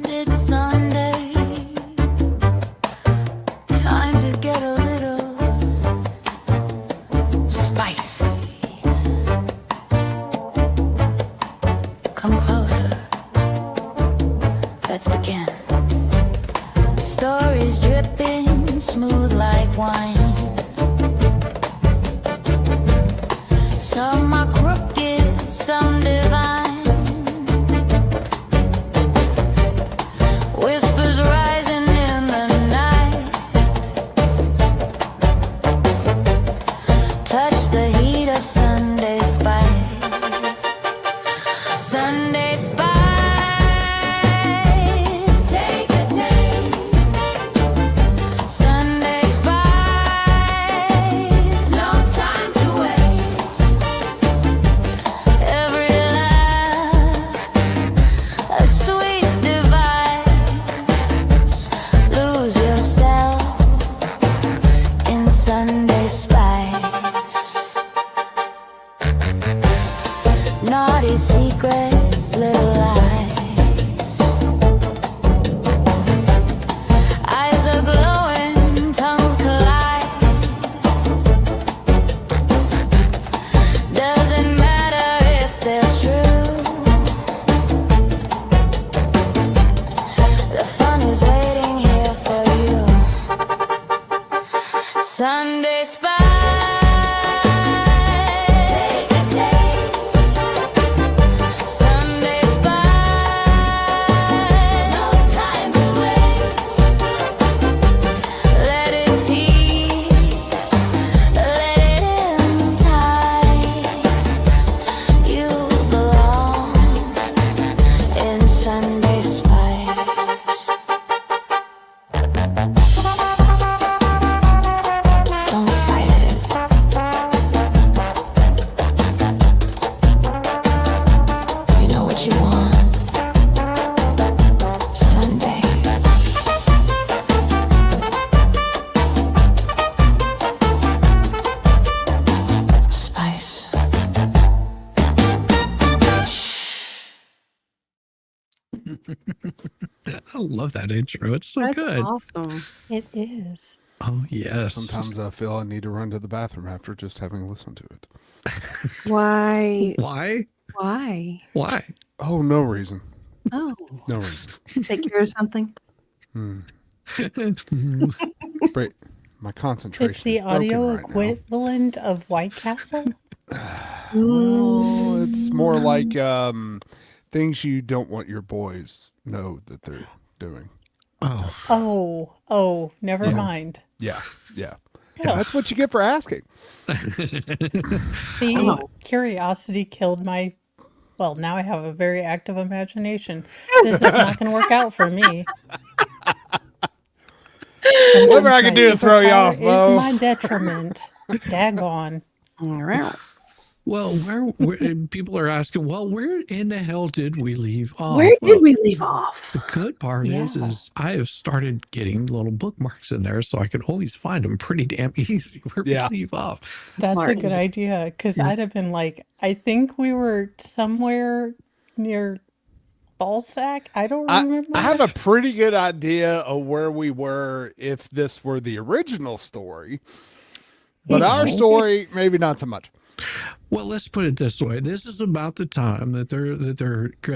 It's Sunday. Time to get a little spicy. Come closer. Let's begin. Stories dripping smooth like wine. Some are crooked, some divine. Whispers rising in the night. Touch the heat of Sunday spice. Sunday spice. Take a taste. Sunday spice. No time to waste. Every laugh, a sweet device. Lose yourself in Sunday spice. Naughty secrets, little lies. Eyes are glowing, tongues collide. Doesn't matter if they're true. The fun is waiting here for you. Sunday spice. Take a taste. Sunday spice. No time to waste. Let it tease. Let it entice. You belong in Sunday spice. Don't fight it. You know what you want. Sunday. Spice. I love that intro. It's so That's good. awesome. It is. Oh, yes. Sometimes I feel I need to run to the bathroom after just having listened to it. Why? Why? Why? Why? Oh, no reason. Oh, No reason. take care of something. Break. My concentration. It's the is broken audio right now. equivalent of White Castle. Oh, it's more like things you don't want your boys know that they're doing. Oh, Oh, never mind. Yeah, yeah. That's what you get for asking. See, curiosity killed my. Well, now I have a very active imagination. This is not going to work out for me. Whatever I can do to throw you superpower off, Mo. is my detriment. Daggone. All right. well, where people are asking, well, where in the hell did we leave off? Where Well, did we leave off? the good part is I have started getting little bookmarks in there, so I can always find them pretty damn easy where Yeah. we leave off. That's Smart. a good idea because I'd have been like, I think we were somewhere near Ballsack. I don't remember. I have a pretty good idea of where we were if this were the original story. But our story, maybe not so much. Well, let's put it this way: this is about the time that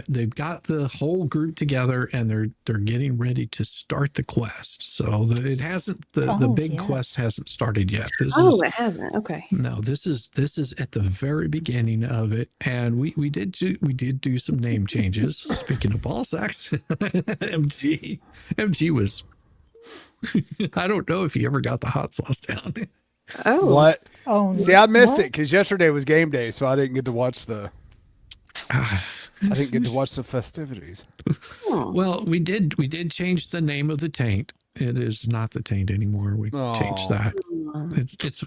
they've got the whole group together and they're getting ready to start the quest. So it hasn't the Oh, big yes. quest hasn't started yet. This Oh, is it hasn't. Okay. no, this is at the very beginning of it, and we did do some name changes. Speaking of ball sacks, MG was. I don't know if he ever got the hot sauce down. Oh. What? Oh, See, I missed what? it because yesterday was game day, so I didn't get to watch the. I didn't get to watch the festivities. Oh. Well, we did change the name of the taint. It is not the taint anymore. We changed that.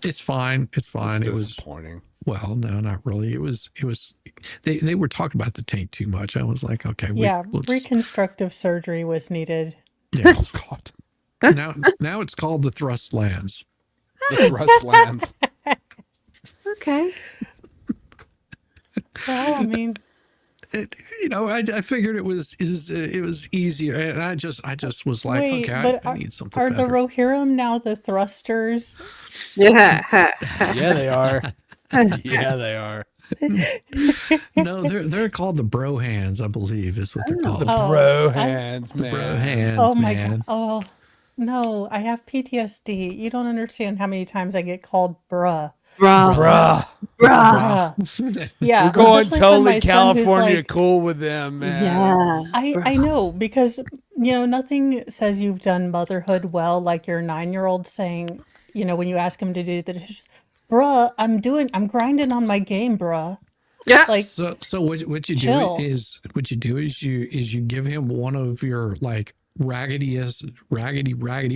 It's fine. It's fine. It's It was disappointing. well, no, not really. It was they were talking about the taint too much. I was like, okay, Yeah, we'll just, reconstructive surgery was needed. yes. Oh God, now it's called the Thrustlands. the Thrustlands. Okay. Well, I mean, I figured it was easier, and I just was like, wait, okay, but I need something are the better. Rohirrim now the thrusters? Yeah. Yeah, they are. Yeah, they are. No, they're called the bro hands, I believe, is what they're Oh. called. The Oh, bro I- hands, The man. bro hands, Oh my man. god. Oh no, I have PTSD. You don't understand how many times I get called bruh. Bruh. Bruh. Bruh. Yeah. We're going especially from my totally son who's California like, cool with them, man. Yeah. I know because nothing says you've done motherhood well like your 9-year-old saying, when you ask him to do the dishes, bruh, I'm grinding on my game, bruh. Yeah. Like So what you chill. do is you give him one of your like raggedy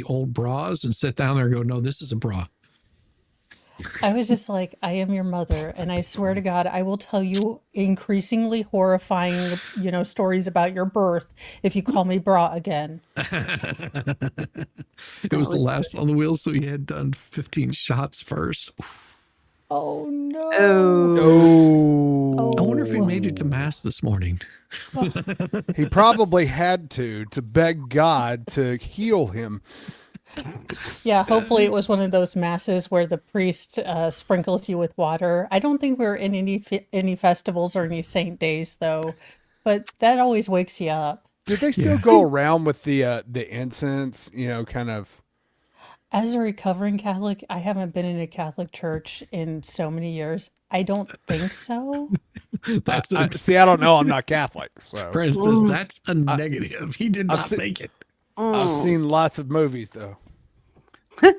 old bras and sit down there and go, no, this is a bra. I was just like, I am your mother, and I swear to God, I will tell you increasingly horrifying, stories about your birth if you call me bra again. It was the last on the wheel, so he had done 15 shots first. Oh no. Oh. I wonder if he made it to mass this morning. He probably had to beg God to heal him. Yeah, hopefully it was one of those masses where the priest sprinkles you with water. I don't think we're in any festivals or any saint days though, but that always wakes you up. Did they still go around with the incense, kind of? As a recovering Catholic, I haven't been in a Catholic church in so many years. I don't think so. That's See, I don't know. I'm not Catholic, so Prince says that's a negative. He did not make it. I've seen lots of movies, though.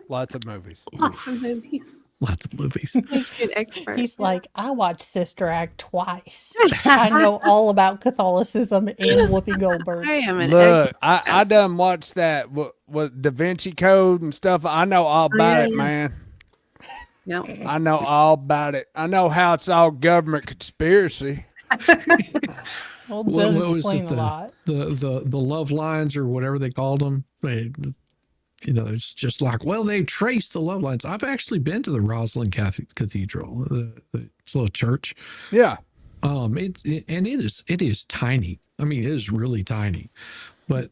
Lots of movies. Lots of movies. Lots of movies. Makes you an expert. He's like, I watched Sister Act twice. I know all about Catholicism and Whoopi Goldberg. I am an Look, I done watched that what Da Vinci Code and stuff. I know all about it, man. No. I know all about it. I know how it's all government conspiracy. Well, it does What was explain it, a lot. the love lines or whatever they called them. It's just like, well, they traced the love lines. I've actually been to the Rosslyn Catholic Cathedral, it's a little church. Yeah. It is tiny. I mean, it is really tiny, but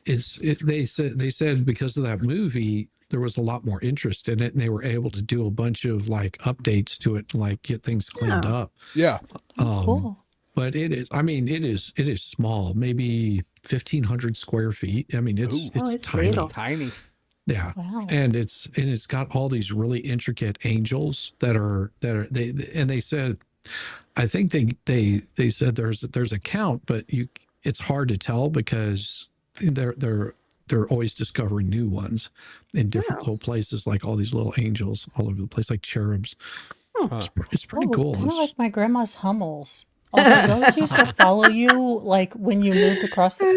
they said because of that movie, there was a lot more interest in it, and they were able to do a bunch of like updates to it, and like get things cleaned up. Yeah. Cool. But it is small, maybe 1,500 square feet. I mean, it's it's tiny. little. Tiny. Yeah. Wow. And it's got all these really intricate angels they said, I think they said there's a count, but it's hard to tell because they're always discovering new ones in different little places, like all these little angels all over the place, like cherubs. It's pretty cool. Kind of like my grandma's Hummels. Although those used to follow you, like when you moved across them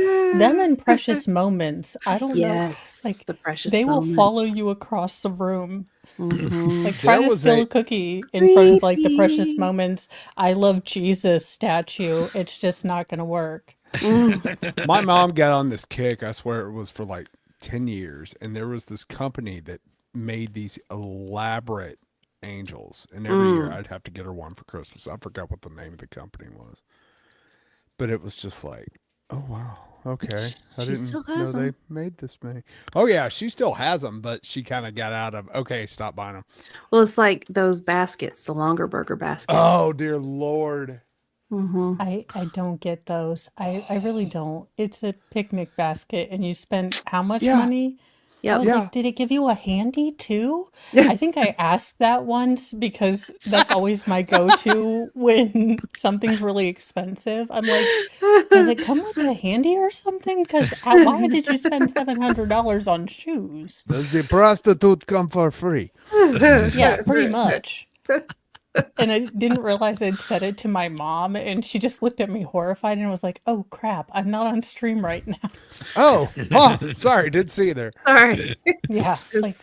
in precious moments. I don't Yes. know, like the precious they will follow moments. you across the room. Mhm. Like try There to was steal a- a cookie in front of like the precious Creepy. moments. I love Jesus statue. It's just not going to work. My mom got on this kick. I swear it was for like 10 years. And there was this company that made these elaborate angels. And every year I'd have to get her one for Christmas. I forgot what the name of the company was. But it was just like, oh, wow. Okay. I She didn't still know has they 'em. made this many. Oh, yeah. She still has them, but she kind of got out of, okay, stop buying them. Well, it's like those baskets, the longer burger baskets. Oh, dear Lord. Mhm. I don't get those. I really don't. It's a picnic basket and you spent how much Yeah. money? I Yep. was Yeah. like, did it give you a handy too? I think I asked that once because that's always my go-to when something's really expensive. I'm like, does it come with a handy or something? Because why did you spend $700 on shoes? Does the prostitute come for free? Yeah, pretty much. And I didn't realize I'd said it to my mom, and she just looked at me horrified and was like, "Oh crap, I'm not on stream right now." Oh, sorry. Did see there. Sorry. Yeah, like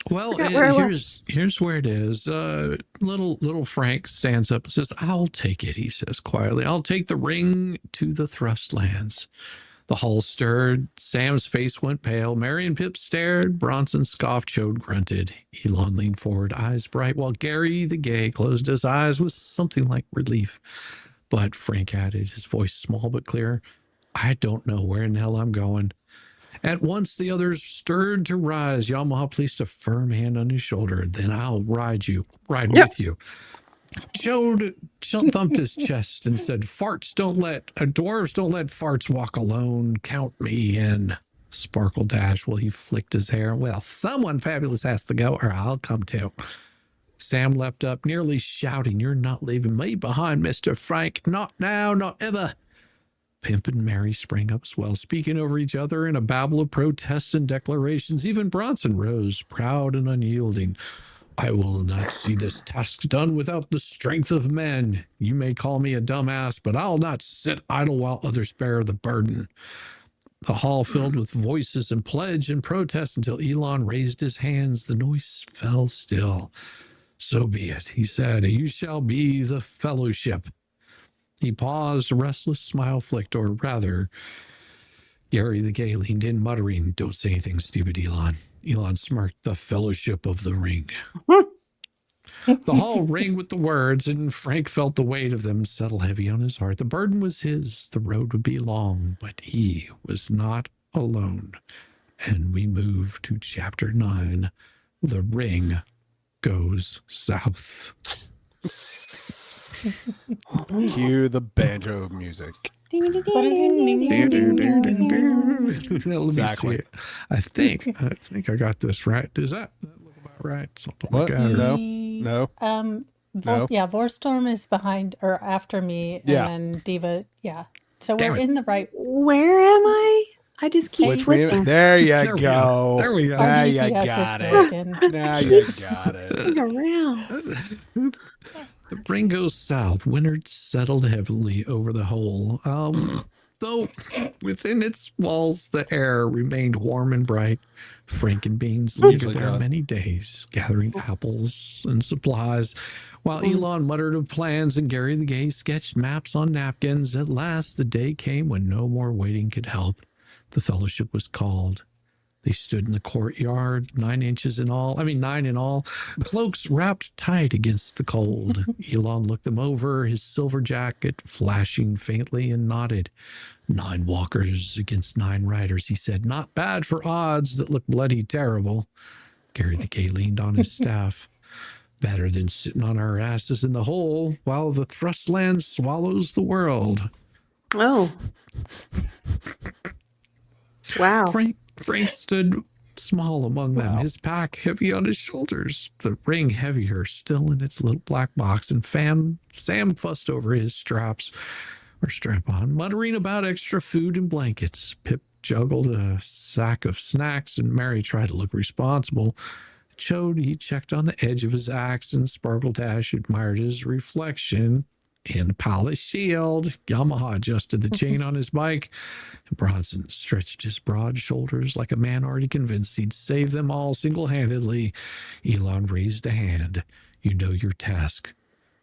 Well, Forgot where I here's where it is. Little Frank stands up and says, "I'll take it." He says quietly, "I'll take the ring to the Thrustlands. The hall stirred. Sam's face went pale. Mary and Pip stared. Bronson scoffed. Chode grunted. Elon leaned forward, eyes bright, while Gary the Gay closed his eyes with something like relief. But Frank added, his voice small but clear, I don't know where in hell I'm going. At once the others stirred to rise. Yamaha placed a firm hand on his shoulder. Then I'll ride with you. Chode thumped his chest and said, dwarves don't let farts walk alone. Count me in. Sparkledash, well, he flicked his hair. Well, someone fabulous has to go, or I'll come too. Sam leapt up, nearly shouting, you're not leaving me behind, Mr. Frank. Not now, not ever. Pimp and Mary sprang up as well, speaking over each other in a babble of protests and declarations. Even Bronson rose, proud and unyielding. I will not see this task done without the strength of men. You may call me a dumbass, but I'll not sit idle while others bear the burden. The hall filled with voices and pledge and protest until Elon raised his hands. The noise fell still. So be it, he said. You shall be the fellowship. He paused, a restless smile flicked, or rather, Gary the Gay leaned in, muttering, don't say anything stupid, Elon. Elon smirked, the fellowship of the ring. The hall rang with the words, and Frank felt the weight of them settle heavy on his heart. The burden was his, the road would be long, but he was not alone. And we move to chapter 9. The ring goes south. Cue the banjo music. Let me Exactly. see it. I think I got this right. Does that look about right? Something What? like that. Or- No. No. Vorstorm is behind or after me, and Yeah. then Diva. Yeah, so Damn we're it. in the right. Where am I? I just keep Switch me. flipping. There you There we go. go. There we go. Our Now you GPS got is it. broken. Now you got it. Flipping around. The ring goes south. Winter settled heavily over the whole. Though within its walls the air remained warm and bright. Frank and Beans lingered Usually there does. many days, gathering apples and supplies, while Elon muttered of plans and Gary the Gay sketched maps on napkins. At last the day came when no more waiting could help. The fellowship was called. They stood in the courtyard, 9 in all, cloaks wrapped tight against the cold. Elon looked them over, his silver jacket flashing faintly, and nodded. 9 walkers against 9 riders, he said. Not bad for odds that look bloody terrible. Gary the Gay leaned on his staff. Better than sitting on our asses in the hole while the Thrustlands swallows the world. Oh. Wow. Frank stood small among them, Wow. his pack heavy on his shoulders, the ring heavier still in its little black box, and Sam fussed over his strap-on, muttering about extra food and blankets. Pip juggled a sack of snacks, and Mary tried to look responsible. Chode, he checked on the edge of his axe, and Sparkledash admired his reflection in a polished shield. Yamaha adjusted the chain on his bike. Bronson stretched his broad shoulders like a man already convinced he'd save them all single-handedly. Elon raised a hand. You know your task.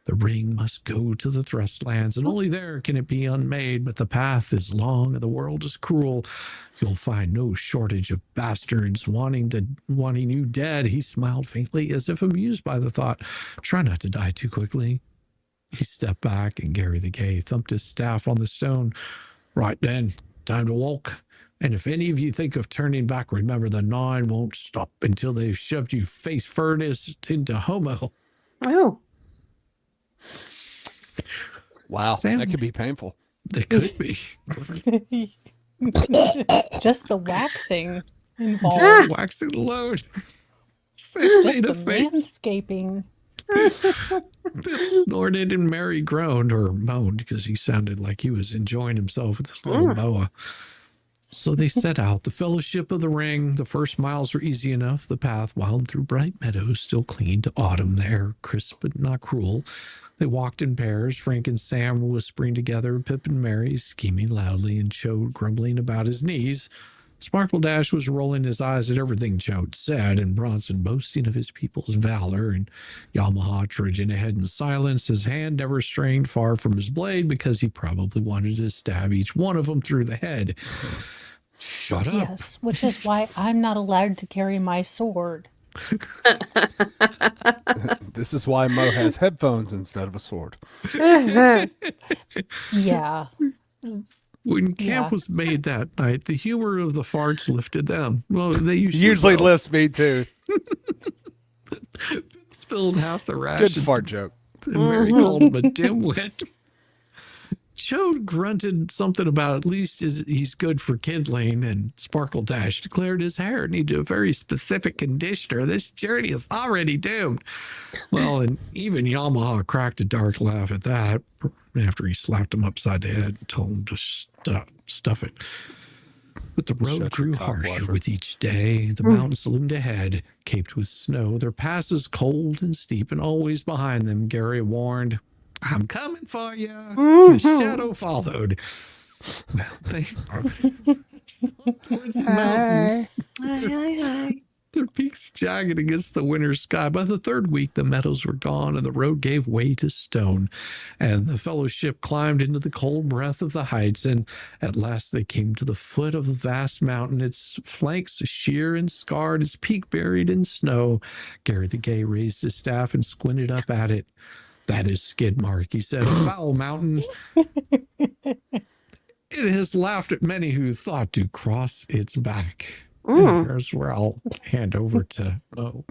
The ring must go to the Thrustlands, and only there can it be unmade, but the path is long and the world is cruel. You'll find no shortage of bastards wanting you dead. He smiled faintly, as if amused by the thought. Try not to die too quickly. He stepped back, and Gary the Gay thumped his staff on the stone. Right then, time to walk. And if any of you think of turning back, remember the 9 won't stop until they've shoved you face first into homo. Oh. Wow. Sam- That could be painful. They could be. Just the waxing Just involved. waxing alone. Sam Just made a the face. landscaping. Pip snorted and Mary groaned or moaned because he sounded like he was enjoying himself with this little boa. So they set out. The fellowship of the ring. The first miles were easy enough. The path wound through bright meadows, still clinging to autumn there, crisp but not cruel. They walked in pairs, Frank and Sam whispering together, Pip and Mary scheming loudly, and Chode grumbling about his knees. Sparkledash was rolling his eyes at everything Chode said, and Bronson boasting of his people's valor, and Yamaha trudging ahead in silence, his hand never strayed far from his blade because he probably wanted to stab each one of them through the head. Shut up. Yes, which is why I'm not allowed to carry my sword. This is why Mo has headphones instead of a sword. Yeah. When camp Yeah. was made that night, the humor of the farts lifted them. Well, they Usually will. lifts me too. Spilled half the Good rations. fart joke. And Mary called him a dimwit. Chode grunted something about at least he's good for kindling, and Sparkledash declared his hair needed a very specific conditioner. This journey is already doomed. Well, and even Yamaha cracked a dark laugh at that after he slapped him upside the head and told him to stuff it. But the road Shut your grew cock harsher washer. with each day. The mountains loomed ahead, caped with snow, their passes cold and steep, and always behind them, Gary warned, "I'm coming for you." The shadow followed. Well, they towards the mountains, Hi. their peaks jagged against the winter sky. By the third week, the meadows were gone, and the road gave way to stone. And the fellowship climbed into the cold breath of the heights, and at last they came to the foot of a vast mountain, its flanks sheer and scarred, its peak buried in snow. Gary the Gay raised his staff and squinted up at it. "That is Skidmark," he said, "a foul mountain. It has laughed at many who thought to cross its back." And here's where I'll hand over to Mo.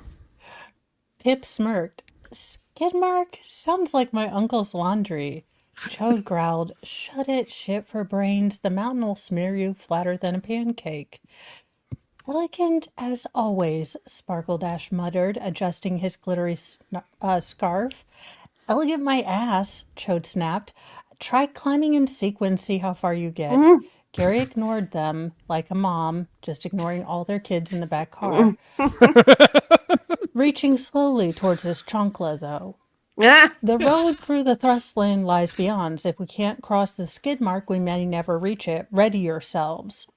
Pip smirked. Skidmark sounds like my uncle's laundry. Chode growled, "Shut it, shit for brains. The mountain will smear you flatter than a pancake." "Elegant as always," Sparkledash muttered, adjusting his glittery scarf. "Elegant my ass," Chode snapped. "Try climbing in sequence, see how far you get." Gary ignored them like a mom, just ignoring all their kids in the back car. Reaching slowly towards his chancla, though. Ah. "The road through the Thrustland lies beyond. If we can't cross the skid mark, we may never reach it. Ready yourselves."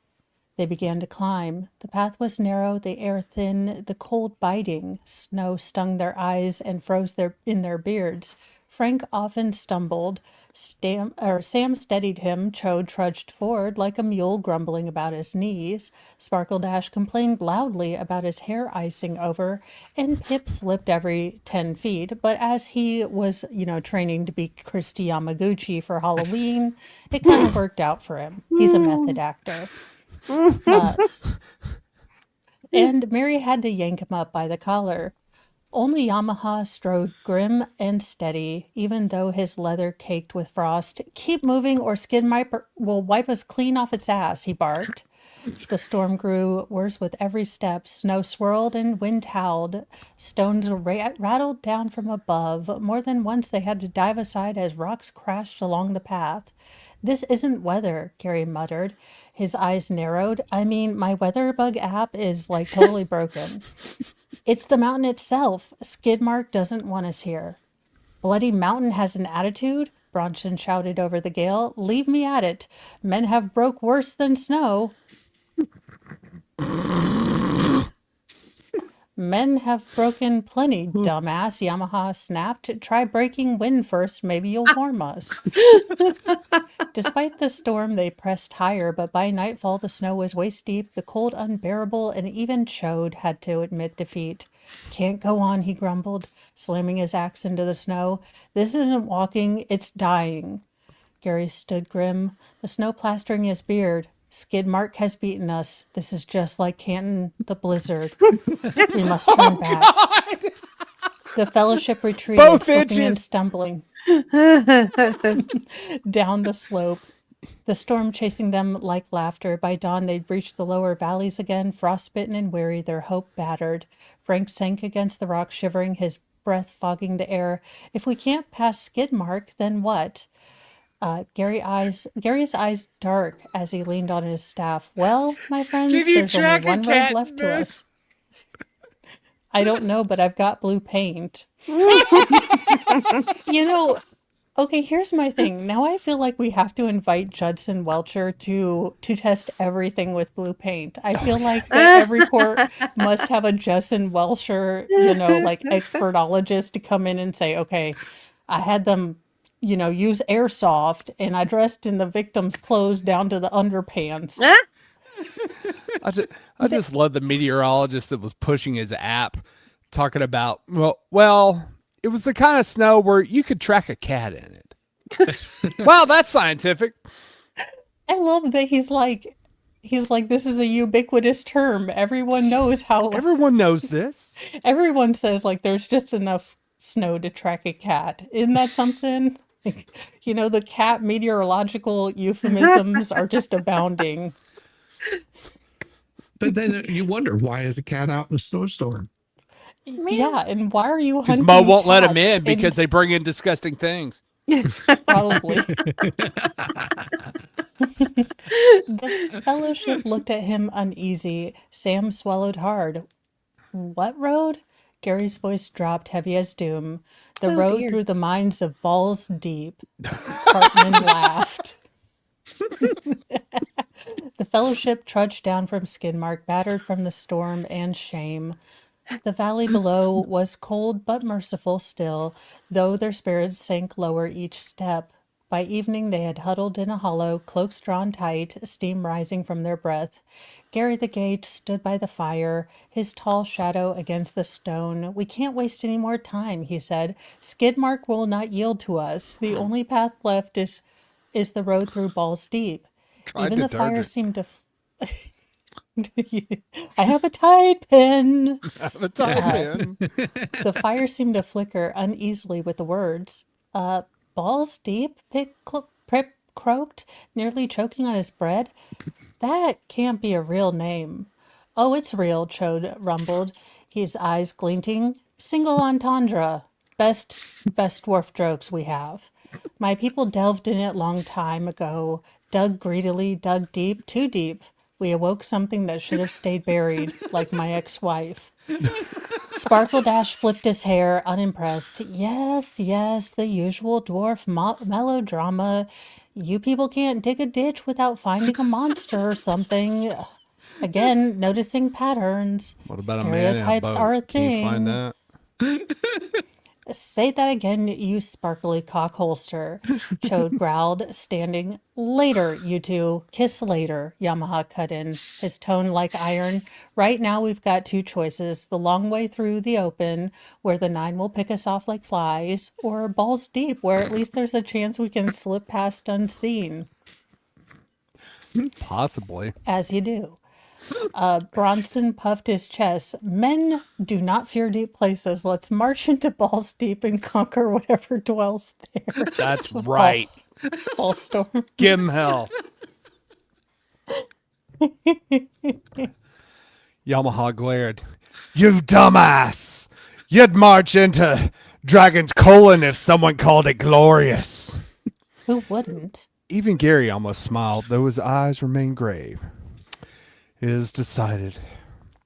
They began to climb. The path was narrow, the air thin, the cold biting. Snow stung their eyes and froze in their beards. Frank often stumbled. Sam steadied him. Chode trudged forward like a mule, grumbling about his knees. Sparkledash complained loudly about his hair icing over, and Pip slipped every 10 feet. But as he was, training to be Christy Yamaguchi for Halloween, it kind of worked out for him. He's a method actor. And Mary had to yank him up by the collar. Only Yamaha strode grim and steady, even though his leather caked with frost. "Keep moving or Skidmark will wipe us clean off its ass," he barked. The storm grew worse with every step. Snow swirled and wind howled. Stones rattled down from above. More than once they had to dive aside as rocks crashed along the path. "This isn't weather," Gary muttered. His eyes narrowed. "I mean, my WeatherBug app is like totally broken." "It's the mountain itself. Skidmark doesn't want us here." "Bloody mountain has an attitude?" Bronson shouted over the gale. "Leave me at it. Men have broke worse than snow." "Men have broken plenty, dumbass," Yamaha snapped. "Try breaking wind first. Maybe you'll warm us." Despite the storm, they pressed higher, but by nightfall the snow was waist deep, the cold unbearable, and even Chode had to admit defeat. "Can't go on," he grumbled, slamming his axe into the snow. "This isn't walking, it's dying." Gary stood grim, the snow plastering his beard. "Skidmark has beaten us. This is just like Canton the Blizzard. We must turn back." The fellowship retreated, Both slipping and inches. stumbling down the slope. The storm chasing them like laughter. By dawn, they'd reached the lower valleys again, frostbitten and weary, their hope battered. Frank sank against the rock, shivering, his breath fogging the air. "If we can't pass Skidmark, then what?" Gary's eyes dark as he leaned on his staff. "Well, my friends, Did you there's only track a one road cat left in to this? us." "I don't know, but I've got blue paint." Okay, here's my thing. Now I feel like we have to invite Judson Welcher to test everything with blue paint. I feel like that every court must have a Judson Welcher, like expertologist to come in and say, okay, I had them, use airsoft and I dressed in the victim's clothes down to the underpants. I just love the meteorologist that was pushing his app, talking about well, it was the kind of snow where you could track a cat in it. Wow, that's scientific. I love that he's like, this is a ubiquitous term. Everyone knows how. Everyone knows this. Everyone says like there's just enough snow to track a cat. Isn't that something? Like, the cat meteorological euphemisms are just abounding. But then you wonder, why is a cat out in a snowstorm? Yeah, and why are you Because hunting Mo won't let him cats in because they bring in disgusting things. Probably. The fellowship looked at him uneasy. Sam swallowed hard. What road? Gary's voice dropped heavy as doom. The Oh, road dear. through the mines of Balls Deep. Hartman laughed. The fellowship trudged down from Skidmark, battered from the storm and shame. The valley below was cold but merciful still, though their spirits sank lower each step. By evening they had huddled in a hollow, cloaks drawn tight, steam rising from their breath. Gary the Gauge stood by the fire, his tall shadow against the stone. We can't waste any more time, he said. Skidmark will not yield to us. The only path left is the road through Balls Deep. Tried Even the fire detergent. seemed to... I have a Tide pen. Have a time, man. The fire seemed to flicker uneasily with the words. Balls Deep? Prip croaked, nearly choking on his bread. That can't be a real name. Oh, it's real, Chode rumbled, his eyes glinting. Single entendre. Best dwarf jokes we have. My people delved in it long time ago. Dug greedily, dug deep, too deep. We awoke something that should have stayed buried, like my ex-wife. Sparkledash flipped his hair, unimpressed. Yes, the usual dwarf melodrama. You people can't dig a ditch without finding a monster or something. Again, noticing patterns. What about a man in a Stereotypes boat? are a Can you thing. find that? Say that again, you sparkly cock holster, Chode growled, standing. Later, you two. Kiss later, Yamaha cut in, his tone like iron. Right now we've got two choices. The long way through the open, where the nine will pick us off like flies, or Balls Deep, where at least there's a chance we can slip past unseen. Possibly. As you do. Bronson puffed his chest. Men do not fear deep places. Let's march into Balls Deep and conquer whatever dwells there. That's right. Ball storm. Give him hell. Yamaha glared. You dumbass! You'd march into Dragon's Colon if someone called it glorious. Who wouldn't? Even Gary almost smiled, though his eyes remained grave. It is decided.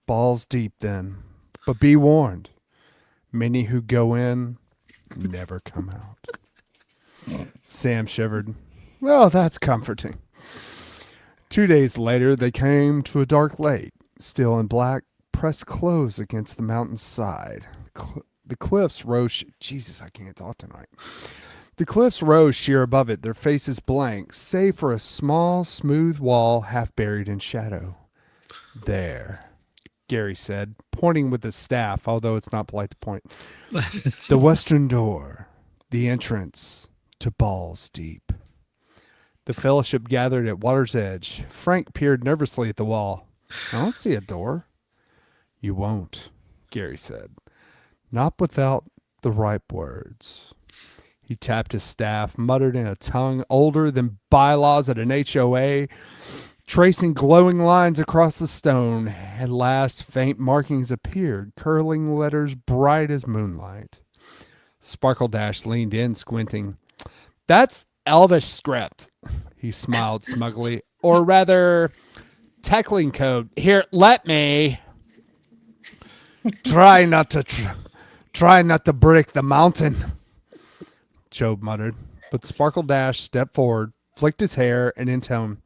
Balls deep, then. But be warned. Many who go in never come out. Sam shivered. Well, that's comforting. 2 days later, they came to a dark lake, still in black, pressed close against the mountain's side. The cliffs rose... Jesus, I can't talk tonight. The cliffs rose sheer above it, their faces blank, save for a small, smooth wall half buried in shadow. There, Gary said, pointing with his staff, although it's not polite to point. The western door, the entrance to Balls Deep. The fellowship gathered at water's edge. Frank peered nervously at the wall. I don't see a door. You won't, Gary said. Not without the right words. He tapped his staff, muttered in a tongue older than bylaws at an HOA, tracing glowing lines across the stone. At last, faint markings appeared, curling letters bright as moonlight. Sparkledash leaned in, squinting. That's Elvish script, he smiled smugly. Or rather, Techling code. Here, let me. Try not to break the mountain, Job muttered. But Sparkledash stepped forward, flicked his hair, and intoned,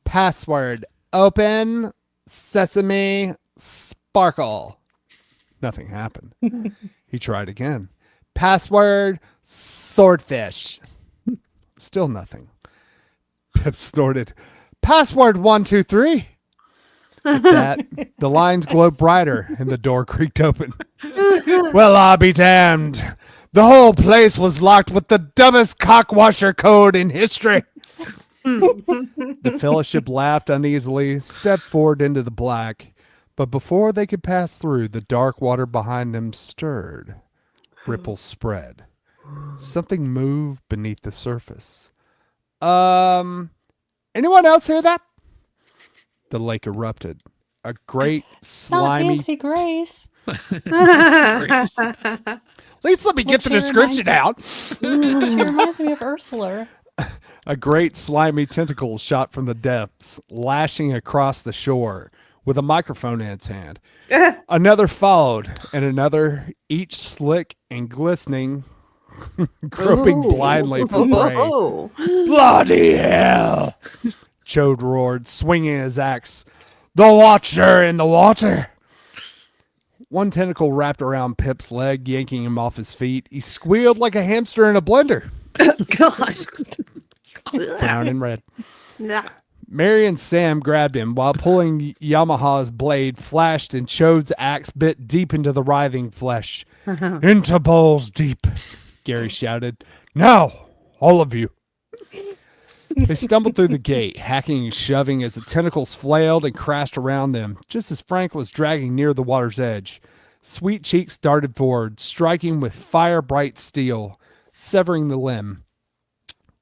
"Password, open, sesame, sparkle." Nothing happened. He tried again. "Password, swordfish." Still nothing. Pip snorted, "Password 123." At that, the lines glowed brighter and the door creaked open. "Well, I'll be damned. The whole place was locked with the dumbest cockwasher code in history." The fellowship laughed uneasily, stepped forward into the black, but before they could pass through, the dark water behind them stirred. Ripples spread. Something moved beneath the surface. Anyone else hear that? The lake erupted. A great Not slimy. Nancy Grace. At least let me get the Well, she description out. She reminds me of Ursula. A great slimy tentacle shot from the depths, lashing across the shore with a microphone in its hand. Another followed, and another, each slick and glistening, groping blindly for prey. Oh. "Bloody hell!" Chode roared, swinging his axe. "The Watcher in the water!" One tentacle wrapped around Pip's leg, yanking him off his feet. He squealed like a hamster in a blender. God. Brown and red. Yeah. Mary and Sam grabbed him while pulling Yamaha's blade flashed and Chode's axe bit deep into the writhing flesh. "Into balls deep," Gary shouted. "Now, all of you." They stumbled through the gate, hacking and shoving as the tentacles flailed and crashed around them, just as Frank was dragging near the water's edge. Sweet Cheeks darted forward, striking with fire-bright steel, severing the limb.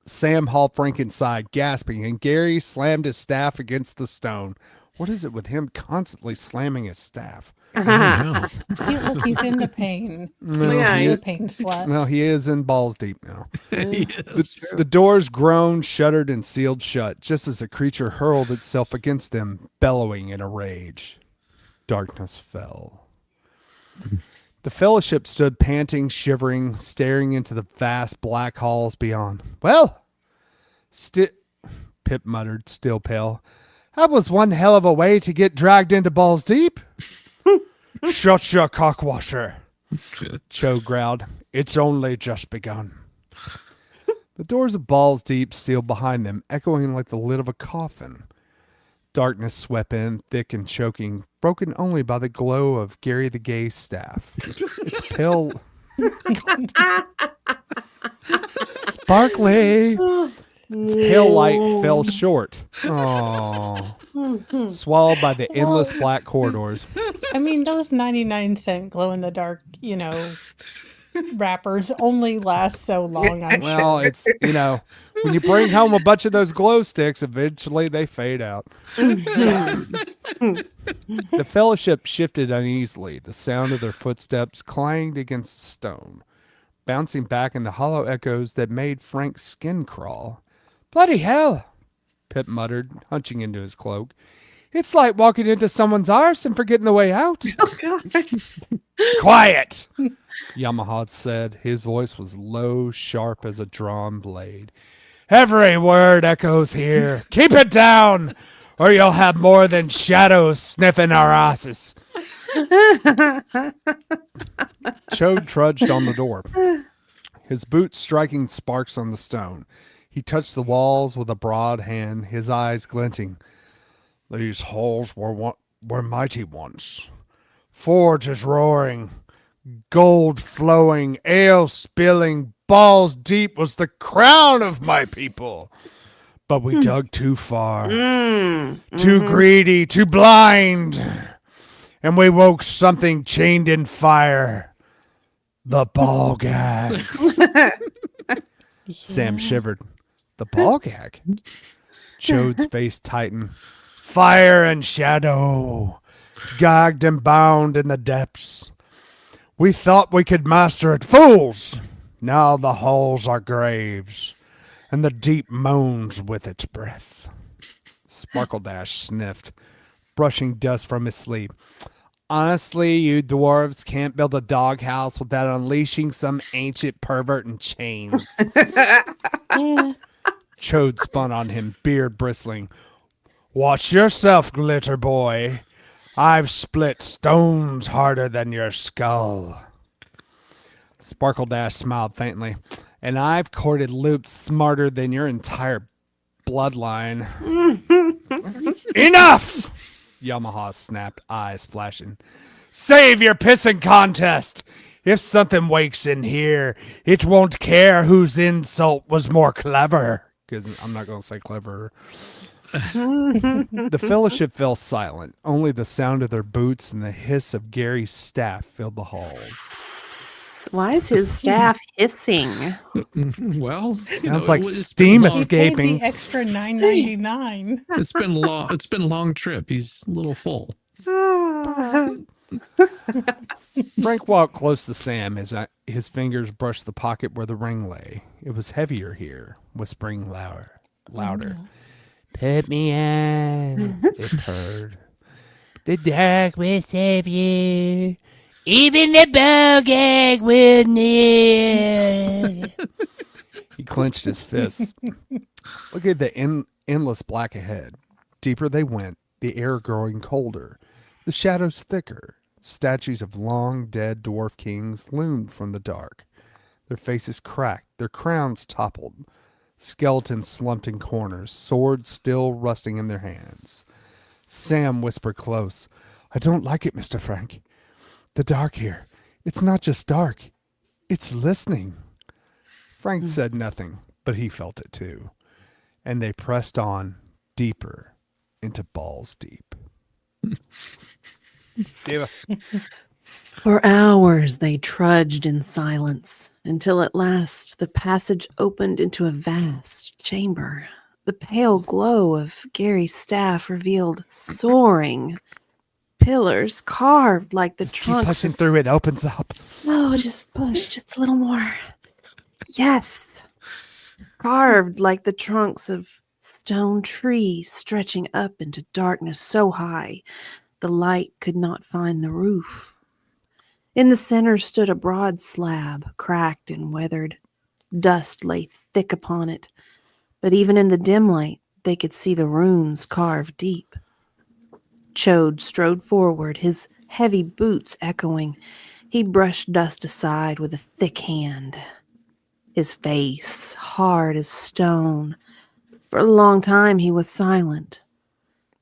Sam hauled Frank inside, gasping, and Gary slammed his staff against the stone. What is it with him constantly slamming his staff? Yeah. Look, he's into pain. Yeah, He's he's- a pain slut. Well, he is in balls deep now. Yes. The doors groaned, shuddered, and sealed shut, just as the creature hurled itself against them, bellowing in a rage. Darkness fell. The fellowship stood panting, shivering, staring into the vast black halls beyond. "Well, Pip muttered, still pale. "That was one hell of a way to get dragged into balls deep." "Shut your cockwasher," Cho growled. "It's only just begun." The doors of balls deep sealed behind them, echoing like the lid of a coffin. Darkness swept in, thick and choking, broken only by the glow of Gary the Gay's staff. Its pale... Sparkly! Its pale light fell short. Oh, swallowed by the endless black corridors. I mean, those 99-cent glow-in-the-dark, wrappers only last so long, I'm Well, sure. it's, when you bring home a bunch of those glow sticks, eventually they fade out. The fellowship shifted uneasily. The sound of their footsteps clanged against stone, bouncing back in the hollow echoes that made Frank's skin crawl. "Bloody hell," Pip muttered, hunching into his cloak. "It's like walking into someone's arse and forgetting the way out." Oh, God. "Quiet," Yamaha said. His voice was low, sharp as a drawn blade. "Every word echoes here. Keep it down, or you'll have more than shadows sniffing our asses." Chode trudged on the door, his boots striking sparks on the stone. He touched the walls with a broad hand, his eyes glinting. "These halls were mighty once. Forges roaring, gold flowing, ale spilling, balls deep was the crown of my people. But we dug too far, too greedy, too blind, and we woke something chained in fire. The ball gag." Sam shivered. "The ball gag?" Chode's face tightened. "Fire and shadow, gagged and bound in the depths. We thought we could master it. Fools! Now the halls are graves, and the deep moans with its breath." Sparkledash sniffed, brushing dust from his sleeve. Honestly, you dwarves can't build a doghouse without unleashing some ancient pervert in chains. Eh, Chode spun on him, beard bristling. Watch yourself, glitter boy. I've split stones harder than your skull. Sparkledash smiled faintly. And I've corded loops smarter than your entire bloodline. Enough! Yamaha snapped, eyes flashing. Save your pissing contest! If something wakes in here, it won't care whose insult was more clever. Because I'm not going to say clever. The fellowship fell silent. Only the sound of their boots and the hiss of Gary's staff filled the halls. Why is his staff hissing? Well, Sounds like it's steam been long. he paid escaping. the extra $9.99. It's been long. It's been a long trip. He's a little full. Frank walked close to Sam as his fingers brushed the pocket where the ring lay. It was heavier here, whispering louder. Put me in, it purred. The dark will save you. Even the bogag will need. He clenched his fists. Look at the endless black ahead. Deeper they went, the air growing colder, the shadows thicker. Statues of long dead dwarf kings loomed from the dark. Their faces cracked, their crowns toppled. Skeletons slumped in corners, swords still rusting in their hands. Sam whispered close. I don't like it, Mr. Frank. The dark here. It's not just dark. It's listening. Frank said nothing, but he felt it too. And they pressed on deeper into balls deep. Diva. For hours they trudged in silence, until at last the passage opened into a vast chamber. The pale glow of Gary's staff revealed soaring pillars carved like the Just keep trunks. pushing through, it opens up. Oh, just push, just a little more. Yes. Carved like the trunks of stone trees stretching up into darkness so high the light could not find the roof. In the center stood a broad slab, cracked and weathered. Dust lay thick upon it, but even in the dim light they could see the runes carved deep. Chode strode forward, his heavy boots echoing. He brushed dust aside with a thick hand. His face hard as stone. For a long time he was silent.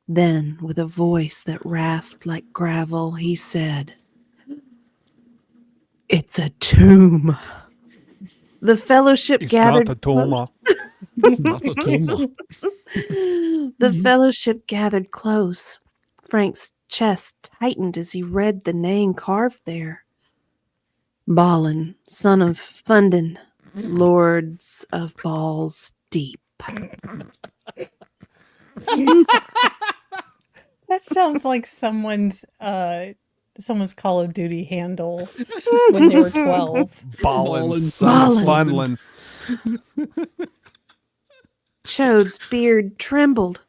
Then, with a voice that rasped like gravel, he said, "It's a tomb." The fellowship It's gathered. not the Toma. Not the Toma. The fellowship gathered close. Frank's chest tightened as he read the name carved there. Balin, son of Fundin, lords of Balls Deep. That sounds like someone's Call of Duty handle when they were 12. Ballin, son of Funlin. Chode's beard trembled.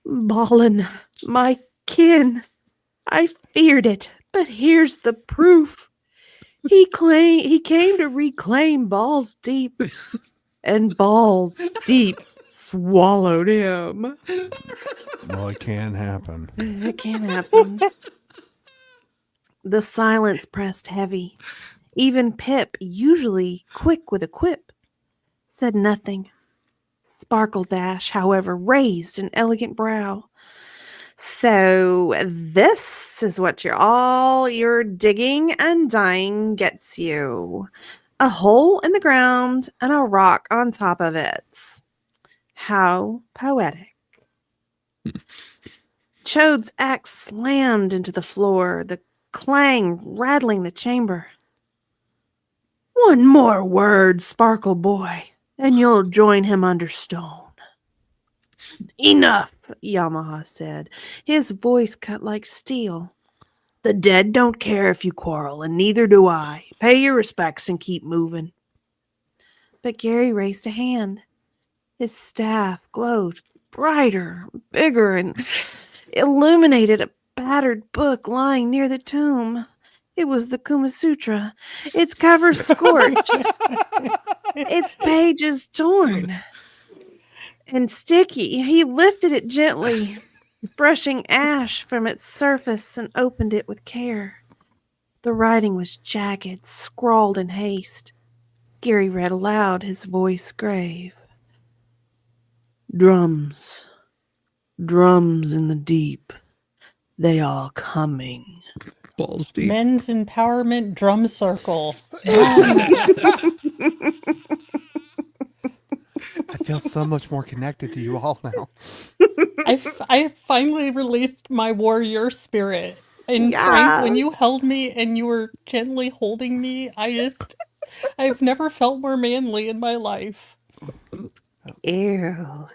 Balin, my kin. I feared it, but here's the proof. He came to reclaim Balls Deep, and Balls Deep swallowed him. Well, it can happen. It can't happen. The silence pressed heavy. Even Pip, usually quick with a quip, said nothing. Sparkledash, however, raised an elegant brow. So this is what your digging and dying gets you. A hole in the ground and a rock on top of it. How poetic. Chode's axe slammed into the floor, the clang rattling the chamber. One more word, Sparkle Boy, and you'll join him under stone. Enough, Yamaha said, his voice cut like steel. The dead don't care if you quarrel, and neither do I. Pay your respects and keep moving. But Gary raised a hand. His staff glowed brighter, bigger, and illuminated a battered book lying near the tomb. It was the Kama Sutra. Its cover scorched, its pages torn and sticky. He lifted it gently, brushing ash from its surface, and opened it with care. The writing was jagged, scrawled in haste. Gary read aloud, his voice grave. Drums, drums in the deep, they are coming. Balls deep. Men's Empowerment Drum Circle. I feel so much more connected to you all now. I finally released my warrior spirit. And Yeah. Frank, when you held me and you were gently holding me, I've never felt more manly in my life. Ew.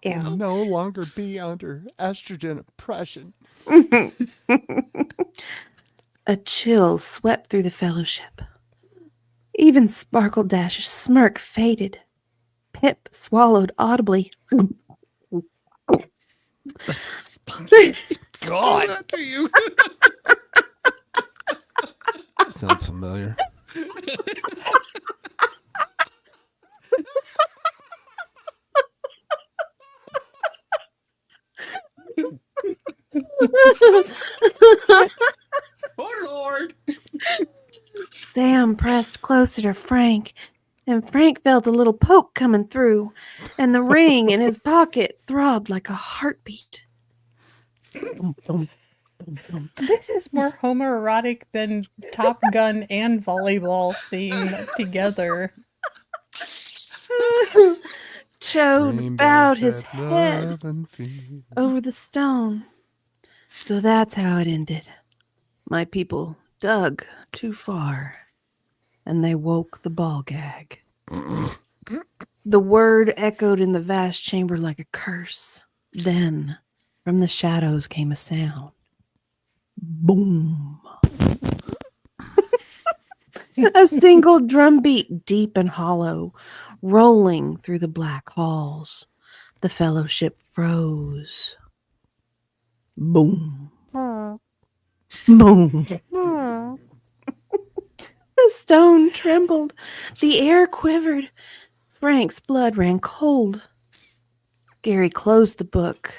I'll no longer be under estrogen oppression. A chill swept through the fellowship. Even Sparkledash's smirk faded. Pip swallowed audibly. God, That to you. that sounds familiar. Oh Lord. Sam pressed closer to Frank, and Frank felt a little poke coming through, and the ring in his pocket throbbed like a heartbeat. This is more homoerotic than Top Gun and volleyball scene together. Chode bowed his head Love and fear. over the stone. So that's how it ended. My people dug too far, and they woke the ball gag. The word echoed in the vast chamber like a curse. Then, from the shadows came a sound. Boom. A single drum beat, deep and hollow, rolling through the black halls. The fellowship froze. Boom. Boom. The stone trembled. The air quivered. Frank's blood ran cold. Gary closed the book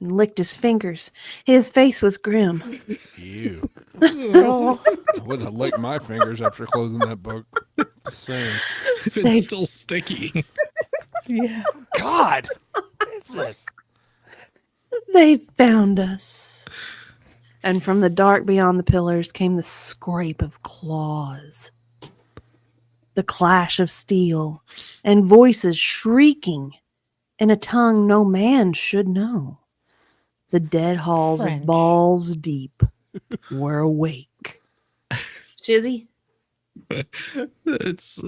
and licked his fingers. His face was grim. Ew. I wouldn't have licked my fingers after closing that book. Just saying. It's still sticky. Yeah. God, what is this? They found us. And from the dark beyond the pillars came the scrape of claws, the clash of steel, and voices shrieking in a tongue no man should know. The dead halls French. of Balls Deep were awake. Shizzy? It's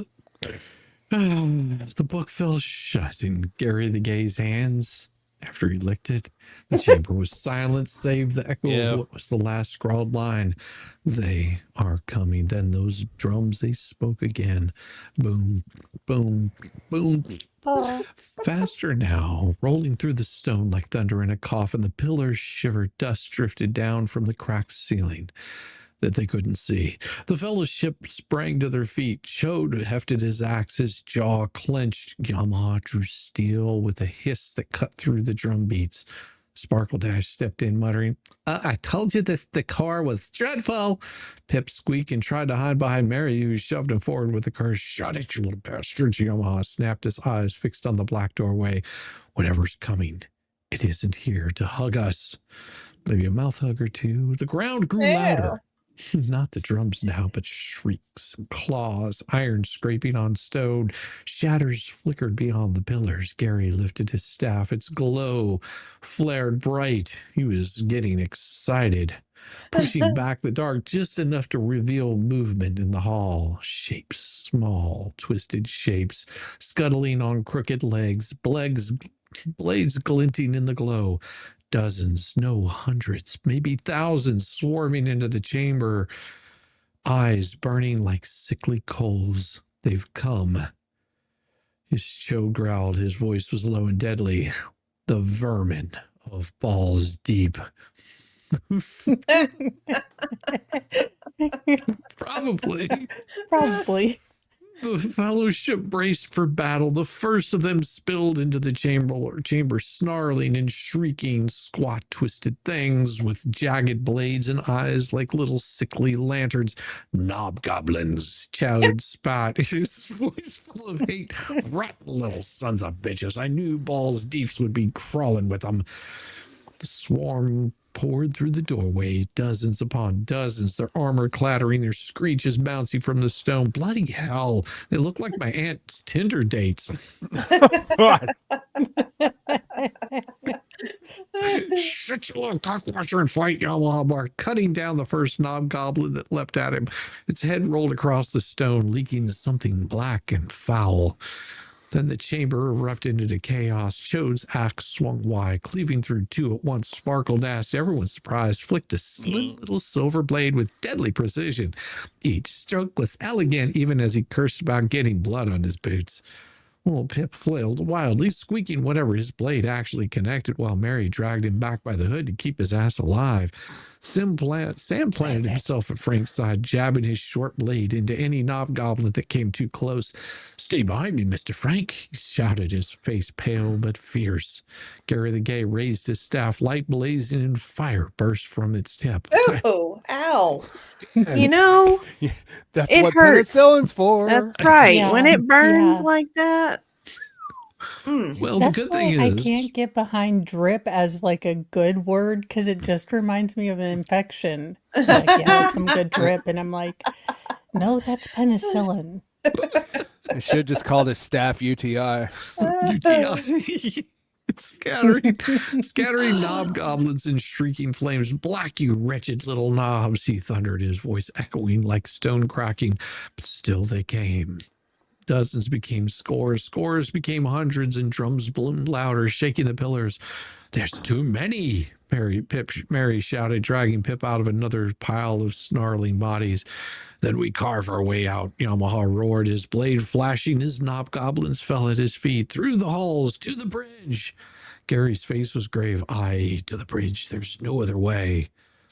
the book fell shut in Gary the Gay's hands after he licked it. The chamber was silent, save the echo Yeah. of what was the last scrawled line. They are coming. Then those drums, they spoke again. Boom, boom, boom. Faster now, rolling through the stone like thunder in a coffin. The pillars shivered, dust drifted down from the cracked ceiling that they couldn't see. The fellowship sprang to their feet. Chode hefted his axe, his jaw clenched. Yamaha drew steel with a hiss that cut through the drum beats. Sparkledash stepped in, muttering, I told you this the car was dreadful. Pip squeaked and tried to hide behind Mary, who shoved him forward with a curse. Shut it, you little bastard. Yamaha snapped, his eyes fixed on the black doorway. Whatever's coming, it isn't here to hug us. Maybe a mouth hug or two. The ground grew louder. Not the drums now, but shrieks, claws, iron scraping on stone. Shatters flickered beyond the pillars. Gary lifted his staff. Its glow flared bright. He was getting excited, pushing back the dark just enough to reveal movement in the hall. Shapes, small, twisted shapes, scuttling on crooked legs, blades glinting in the glow. Dozens, no hundreds, maybe thousands swarming into the chamber, eyes burning like sickly coals. They've come. His Chode growled. His voice was low and deadly. The vermin of Balls Deep. Probably. Probably. The fellowship braced for battle. The first of them spilled into the chamber, snarling and shrieking, squat, twisted things with jagged blades and eyes like little sickly lanterns. Knobgoblins, Chode spat, his voice full of hate. Rotten little sons of bitches. I knew Balls Deeps would be crawling with them. The swarm poured through the doorway, dozens upon dozens, their armor clattering, their screeches bouncing from the stone. Bloody hell, they look like my aunt's Tinder dates. Shut your little cockwasher and fight, Yamaha barked, cutting down the first knobgoblin that leapt at him. Its head rolled across the stone, leaking something black and foul. Then the chamber erupted into chaos. Chode's axe swung wide, cleaving through two at once. Sparkledash, everyone's surprised, flicked a slim little silver blade with deadly precision. Each stroke was elegant, even as he cursed about getting blood on his boots. Little Pip flailed wildly, squeaking whatever his blade actually connected, while Mary dragged him back by the hood to keep his ass alive. Sam planted himself at Frank's side, jabbing his short blade into any knobgoblin that came too close. "Stay behind me, Mr. Frank," he shouted, his face pale but fierce. Gary the Gay raised his staff, light blazing, and fire burst from its tip. Oh, ow. You know, That's It what hurts. penicillin's for. that's right. Yeah, When it burns yeah. like that. Well, That's the good why thing I is, can't get behind drip as like a good word because it just reminds me of an infection. Like, yeah, some good drip. And I'm like, no, that's penicillin. I should have just called it staff UTI. UTI. Scattering knobgoblins and shrieking flames. "Black, you wretched little knobs," he thundered, his voice echoing like stone cracking. But still they came. Dozens became scores, scores became hundreds, and drums boomed louder, shaking the pillars. "There's too many," Mary shouted, dragging Pip out of another pile of snarling bodies. "Then we carve our way out," Yamaha roared, his blade flashing. His knobgoblins fell at his feet, through the halls, to the bridge. Gary's face was grave. "Aye, to the bridge. There's no other way."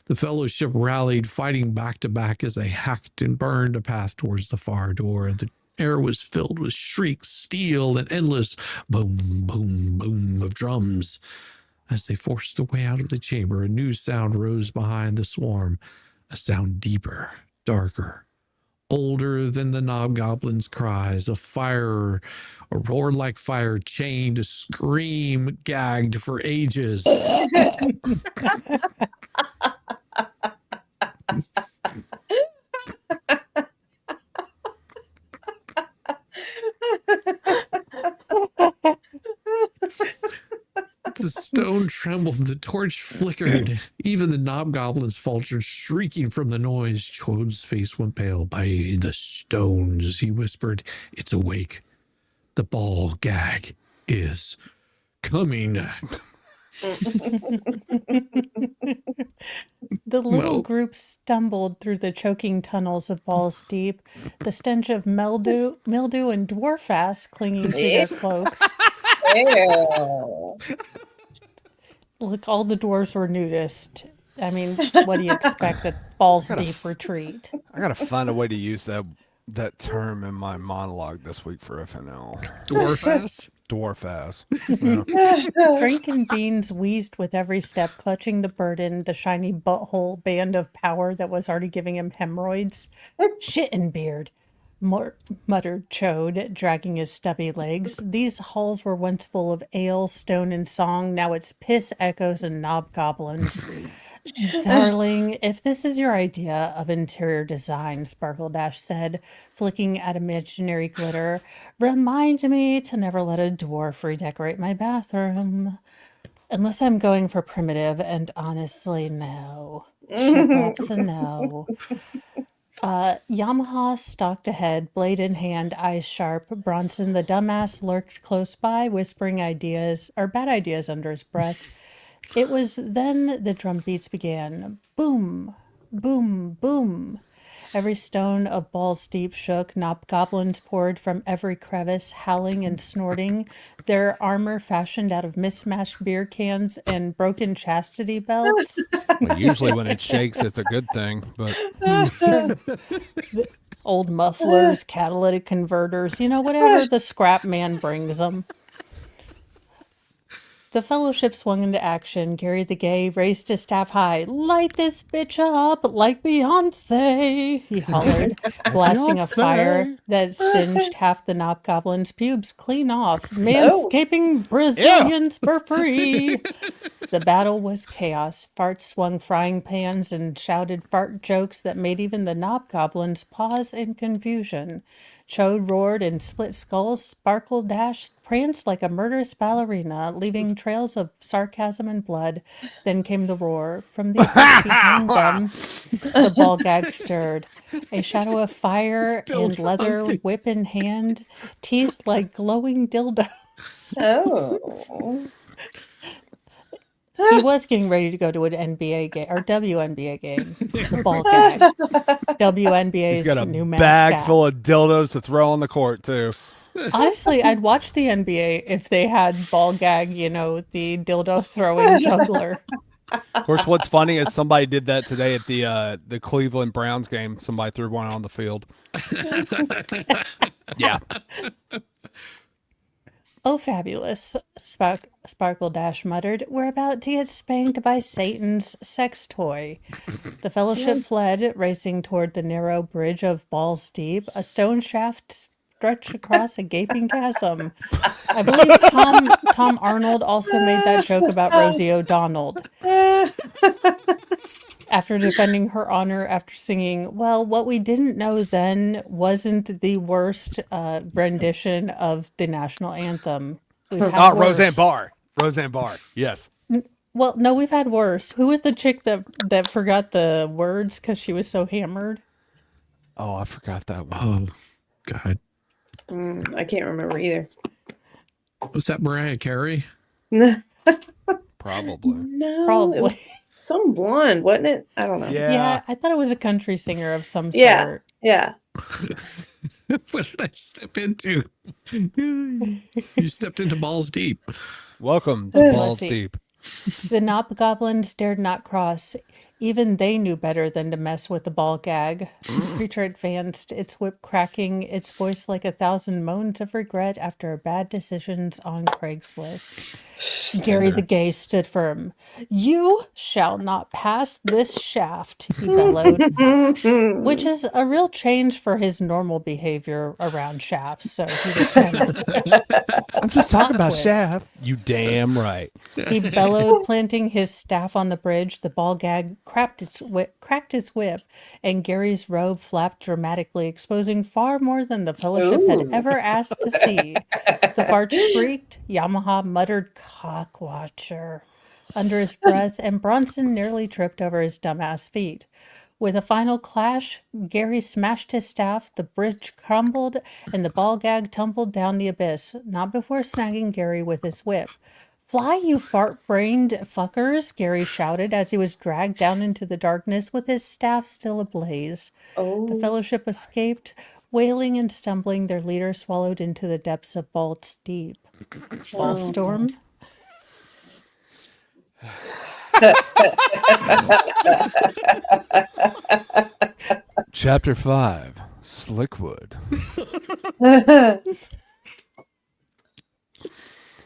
The fellowship rallied, fighting back to back as they hacked and burned a path towards the far door. The air was filled with shrieks, steel, and endless boom, boom, boom of drums. As they forced their way out of the chamber, a new sound rose behind the swarm, a sound deeper, darker, older than the knobgoblin's cries. A roar like fire, chained, a scream gagged for ages. The stone trembled, the torch flickered. Even the knobgoblins faltered, shrieking from the noise. Chode's face went pale. "By the stones," he whispered, "it's awake. The ball gag is coming." The little Well- group stumbled through the choking tunnels of Balls Deep, the stench of mildew and dwarf ass clinging to their cloaks. Ew. Look, all the dwarves were nudist. I mean, what do you expect at Balls Deep retreat? I gotta find a way to use that term in my monologue this week for FNL. Dwarf ass? Dwarf ass. Yeah. Drink and Beans wheezed with every step, clutching the burden, the shiny butthole band of power that was already giving him hemorrhoids. "Shit and beard," muttered Chode, dragging his stubby legs. "These halls were once full of ale, stone, and song. Now it's piss, echoes, and knobgoblins." "Darling, if this is your idea of interior design," Sparkledash said, flicking at imaginary glitter, "remind me to never let a dwarf redecorate my bathroom. Unless I'm going for primitive, and honestly, no. That's a no." Yamaha stalked ahead, blade in hand, eyes sharp. Bronson, the dumbass, lurked close by, whispering ideas or bad ideas under his breath. It was then the drum beats began. Boom, boom, boom. Every stone of balls deep shook. Knobgoblins poured from every crevice, howling and snorting, their armor fashioned out of mismatched beer cans and broken chastity belts. Well, usually when it shakes, it's a good thing. But Old mufflers, catalytic converters, whatever the scrap man brings them. The fellowship swung into action. Gary the Gay raised his staff high. Light this bitch up like Beyonce, he hollered, blasting a fire that singed half the Knobgoblin's pubes clean off, manscaping Brazilians for free. The battle was chaos. Farts swung frying pans and shouted fart jokes that made even the Knobgoblins pause in confusion. Chode roared and split skulls. Sparkledash pranced like a murderous ballerina, leaving trails of sarcasm and blood. Then came the roar. From the abyss behind them, the ball gag stirred. A shadow of fire and leather, whip in hand, teeth like glowing dildos. Oh. He was getting ready to go to an NBA game or WNBA game. Ball gag. WNBA's he's got a new bag mascot. full of dildos to throw on the court too. Honestly, I'd watch the NBA if they had ball gag, the dildo throwing juggler. Of course, what's funny is somebody did that today at the Cleveland Browns game. Somebody threw one on the field. Yeah. Oh, fabulous, Sparkledash muttered. We're about to get spanked by Satan's sex toy. The fellowship fled, racing toward the narrow bridge of balls deep. A stone shaft stretched across a gaping chasm. I believe Tom Arnold also made that joke about Rosie O'Donnell. After defending her honor after singing, well, what we didn't know then wasn't the worst rendition of the national anthem. We've had worse. Roseanne Barr. Yes. Well, no, we've had worse. Who was the chick that forgot the words because she was so hammered? Oh, I forgot that one. Oh, God. I can't remember either. Was that Mariah Carey? Probably. No, Probably. it was some blonde, wasn't it? I don't know. Yeah, I thought it was a country singer of some Yeah. sort. Yeah. What did I step into? You stepped into balls deep. Welcome to Balls see. Deep. The Knobgoblins dared not cross. Even they knew better than to mess with the ball gag. The creature advanced, its whip cracking, its voice like 1,000 moans of regret after bad decisions on Craigslist. Gary the Gay stood firm. You shall not pass this shaft, he bellowed, which is a real change for his normal behavior around shafts. So he was kind of I'm just talking about twist. Shaft. You damn right. He bellowed, planting his staff on the bridge. The ball gag cracked his whip, and Gary's robe flapped dramatically, exposing far more than the fellowship had ever asked to see. The fart shrieked. Yamaha muttered, "Cockwatcher," under his breath, and Bronson nearly tripped over his dumbass feet. With a final clash, Gary smashed his staff, the bridge crumbled, and the ball gag tumbled down the abyss, not before snagging Gary with his whip. Fly, you fart-brained fuckers, Gary shouted as he was dragged down into the darkness with his staff still ablaze. The fellowship escaped, wailing and stumbling, their leader swallowed into the depths of Balls Deep. Ballstorm? Chapter 5, Slickwood.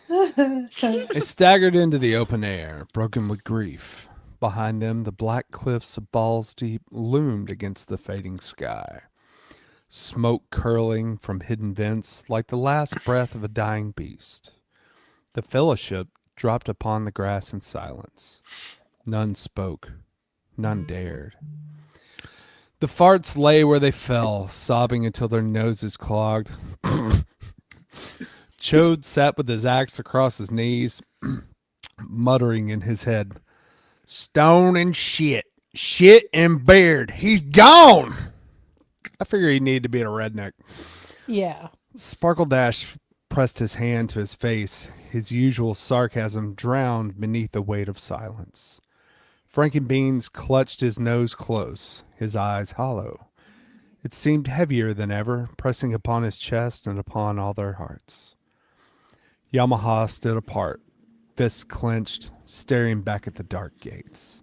They staggered into the open air, broken with grief. Behind them, the black cliffs of Balls Deep loomed against the fading sky. Smoke curling from hidden vents like the last breath of a dying beast. The fellowship dropped upon the grass in silence. None spoke. None dared. The farts lay where they fell, sobbing until their noses clogged. Chode sat with his axe across his knees, muttering in his head, "Stone and shit. Shit and beard. He's gone!" I figure he needed to be a redneck. Yeah. Sparkledash pressed his hand to his face, his usual sarcasm drowned beneath the weight of silence. Frankenbeans clutched his nose close, his eyes hollow. It seemed heavier than ever, pressing upon his chest and upon all their hearts. Yamaha stood apart, fists clenched, staring back at the dark gates.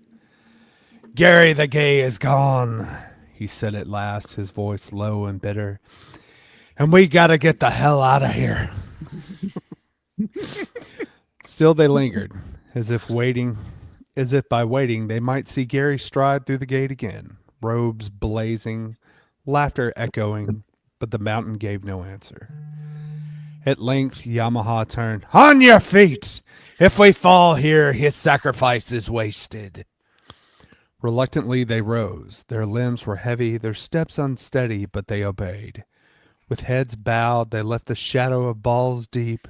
"Gary the Gay is gone," he said at last, his voice low and bitter. "And we gotta get the hell out of here." Still they lingered, as if by waiting they might see Gary stride through the gate again, robes blazing, laughter echoing, but the mountain gave no answer. At length Yamaha turned. "On your feet! If we fall here, his sacrifice is wasted." Reluctantly they rose. Their limbs were heavy, their steps unsteady, but they obeyed. With heads bowed, they left the shadow of Balls Deep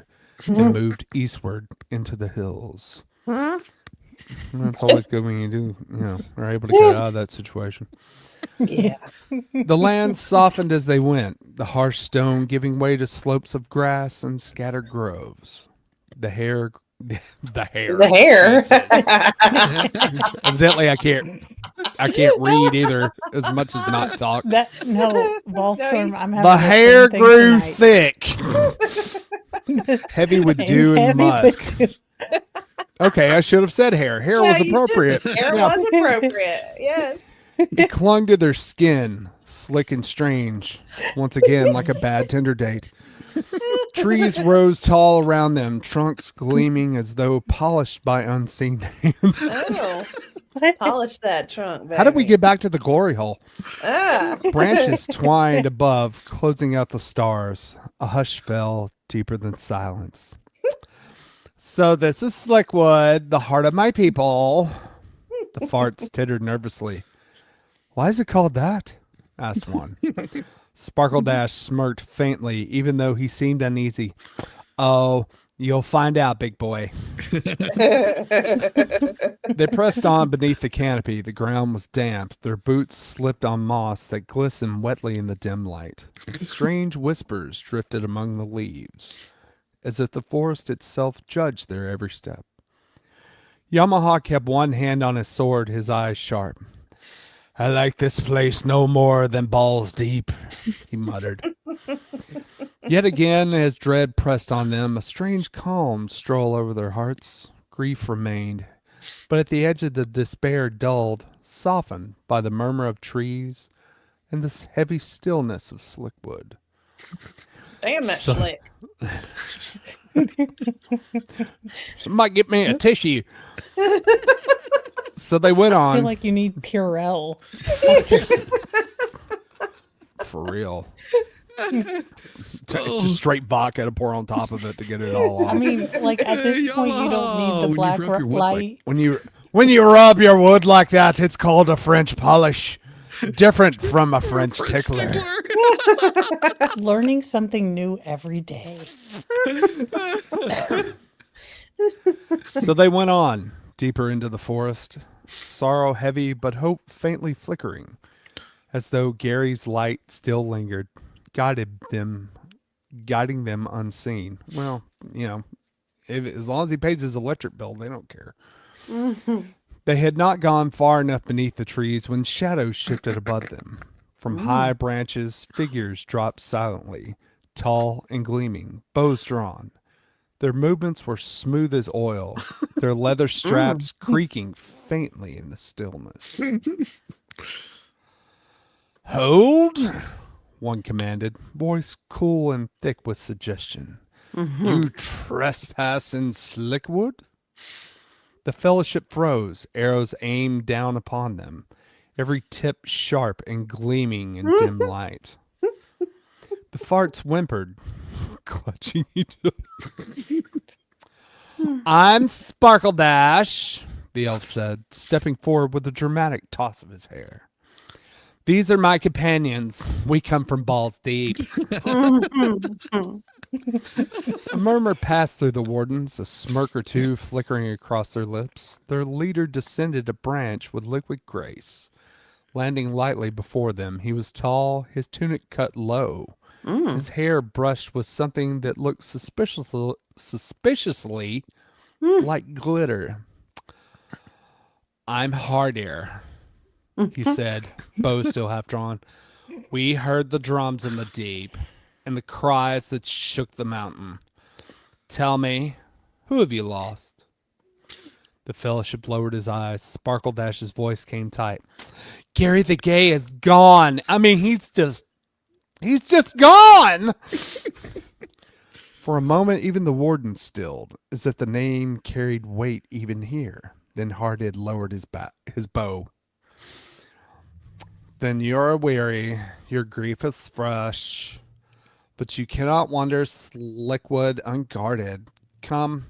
and moved eastward into the hills. That's always good when you are able to get out of that situation. Yeah. The land softened as they went, the harsh stone giving way to slopes of grass and scattered groves. The hair. Jesus. Evidently, I can't read either as much as not talk. Ballstorm. I'm having The hair same thing grew tonight. thick, heavy with dew and musk. Okay, I should have said hair. Hair was appropriate. Hair was appropriate. Yes. It clung to their skin, slick and strange, once again like a bad Tinder date. Trees rose tall around them, trunks gleaming as though polished by unseen hands. Oh. Polish that trunk, baby. How did we get back to the glory hole? Ah. Branches twined above, closing out the stars. A hush fell deeper than silence. "So this is Slickwood, the heart of my people." The farts tittered nervously. "Why is it called that?" asked one. Sparkledash smirked faintly, even though he seemed uneasy. "Oh, you'll find out, big boy." They pressed on beneath the canopy. The ground was damp. Their boots slipped on moss that glistened wetly in the dim light. Strange whispers drifted among the leaves, as if the forest itself judged their every step. Yamaha kept one hand on his sword, his eyes sharp. "I like this place no more than Balls Deep," he muttered. Yet again, as dread pressed on them, a strange calm stole over their hearts. Grief remained, but at the edge of the despair dulled, softened by the murmur of trees and the heavy stillness of Slickwood. Damn, that's slick. Somebody get me a tissue. So they went I on. feel like you need Purell. For real. Just straight vodka to pour on top of it to get it all off. I mean, like at this point, you don't need When the you black rub your wood light. When you rub your wood like that, it's called a French polish. Different from a French tickler. Learning something new every day. So they went on, deeper into the forest, sorrow heavy but hope faintly flickering, as though Gary's light still lingered, guiding them unseen. Well, as long as he pays his electric bill, they don't care. They had not gone far enough beneath the trees when shadows shifted above them. From high branches, figures dropped silently, tall and gleaming, bows drawn. Their movements were smooth as oil, their leather straps creaking faintly in the stillness. "Hold," one commanded, voice cool and thick with suggestion. "You trespass in Slickwood?" The fellowship froze, arrows aimed down upon them, every tip sharp and gleaming in dim light. The farts whimpered, clutching each other. "I'm Sparkledash," the elf said, stepping forward with a dramatic toss of his hair. "These are my companions. We come from Balls Deep." A murmur passed through the wardens, a smirk or two flickering across their lips. Their leader descended a branch with liquid grace, landing lightly before them. He was tall, his tunic cut low, his hair brushed with something that looked suspiciously like glitter. "I'm Hardier," he said, bow still half drawn. We heard the drums in the deep and the cries that shook the mountain. Tell me, who have you lost? The fellowship lowered his eyes. Sparkledash's voice came tight. Gary the Gay is gone. I mean, he's just gone. For a moment, even the warden stilled, as if the name carried weight even here. Then Hardhead lowered his bow. Then you're weary, your grief is fresh, but you cannot wander Slickwood unguarded. Come,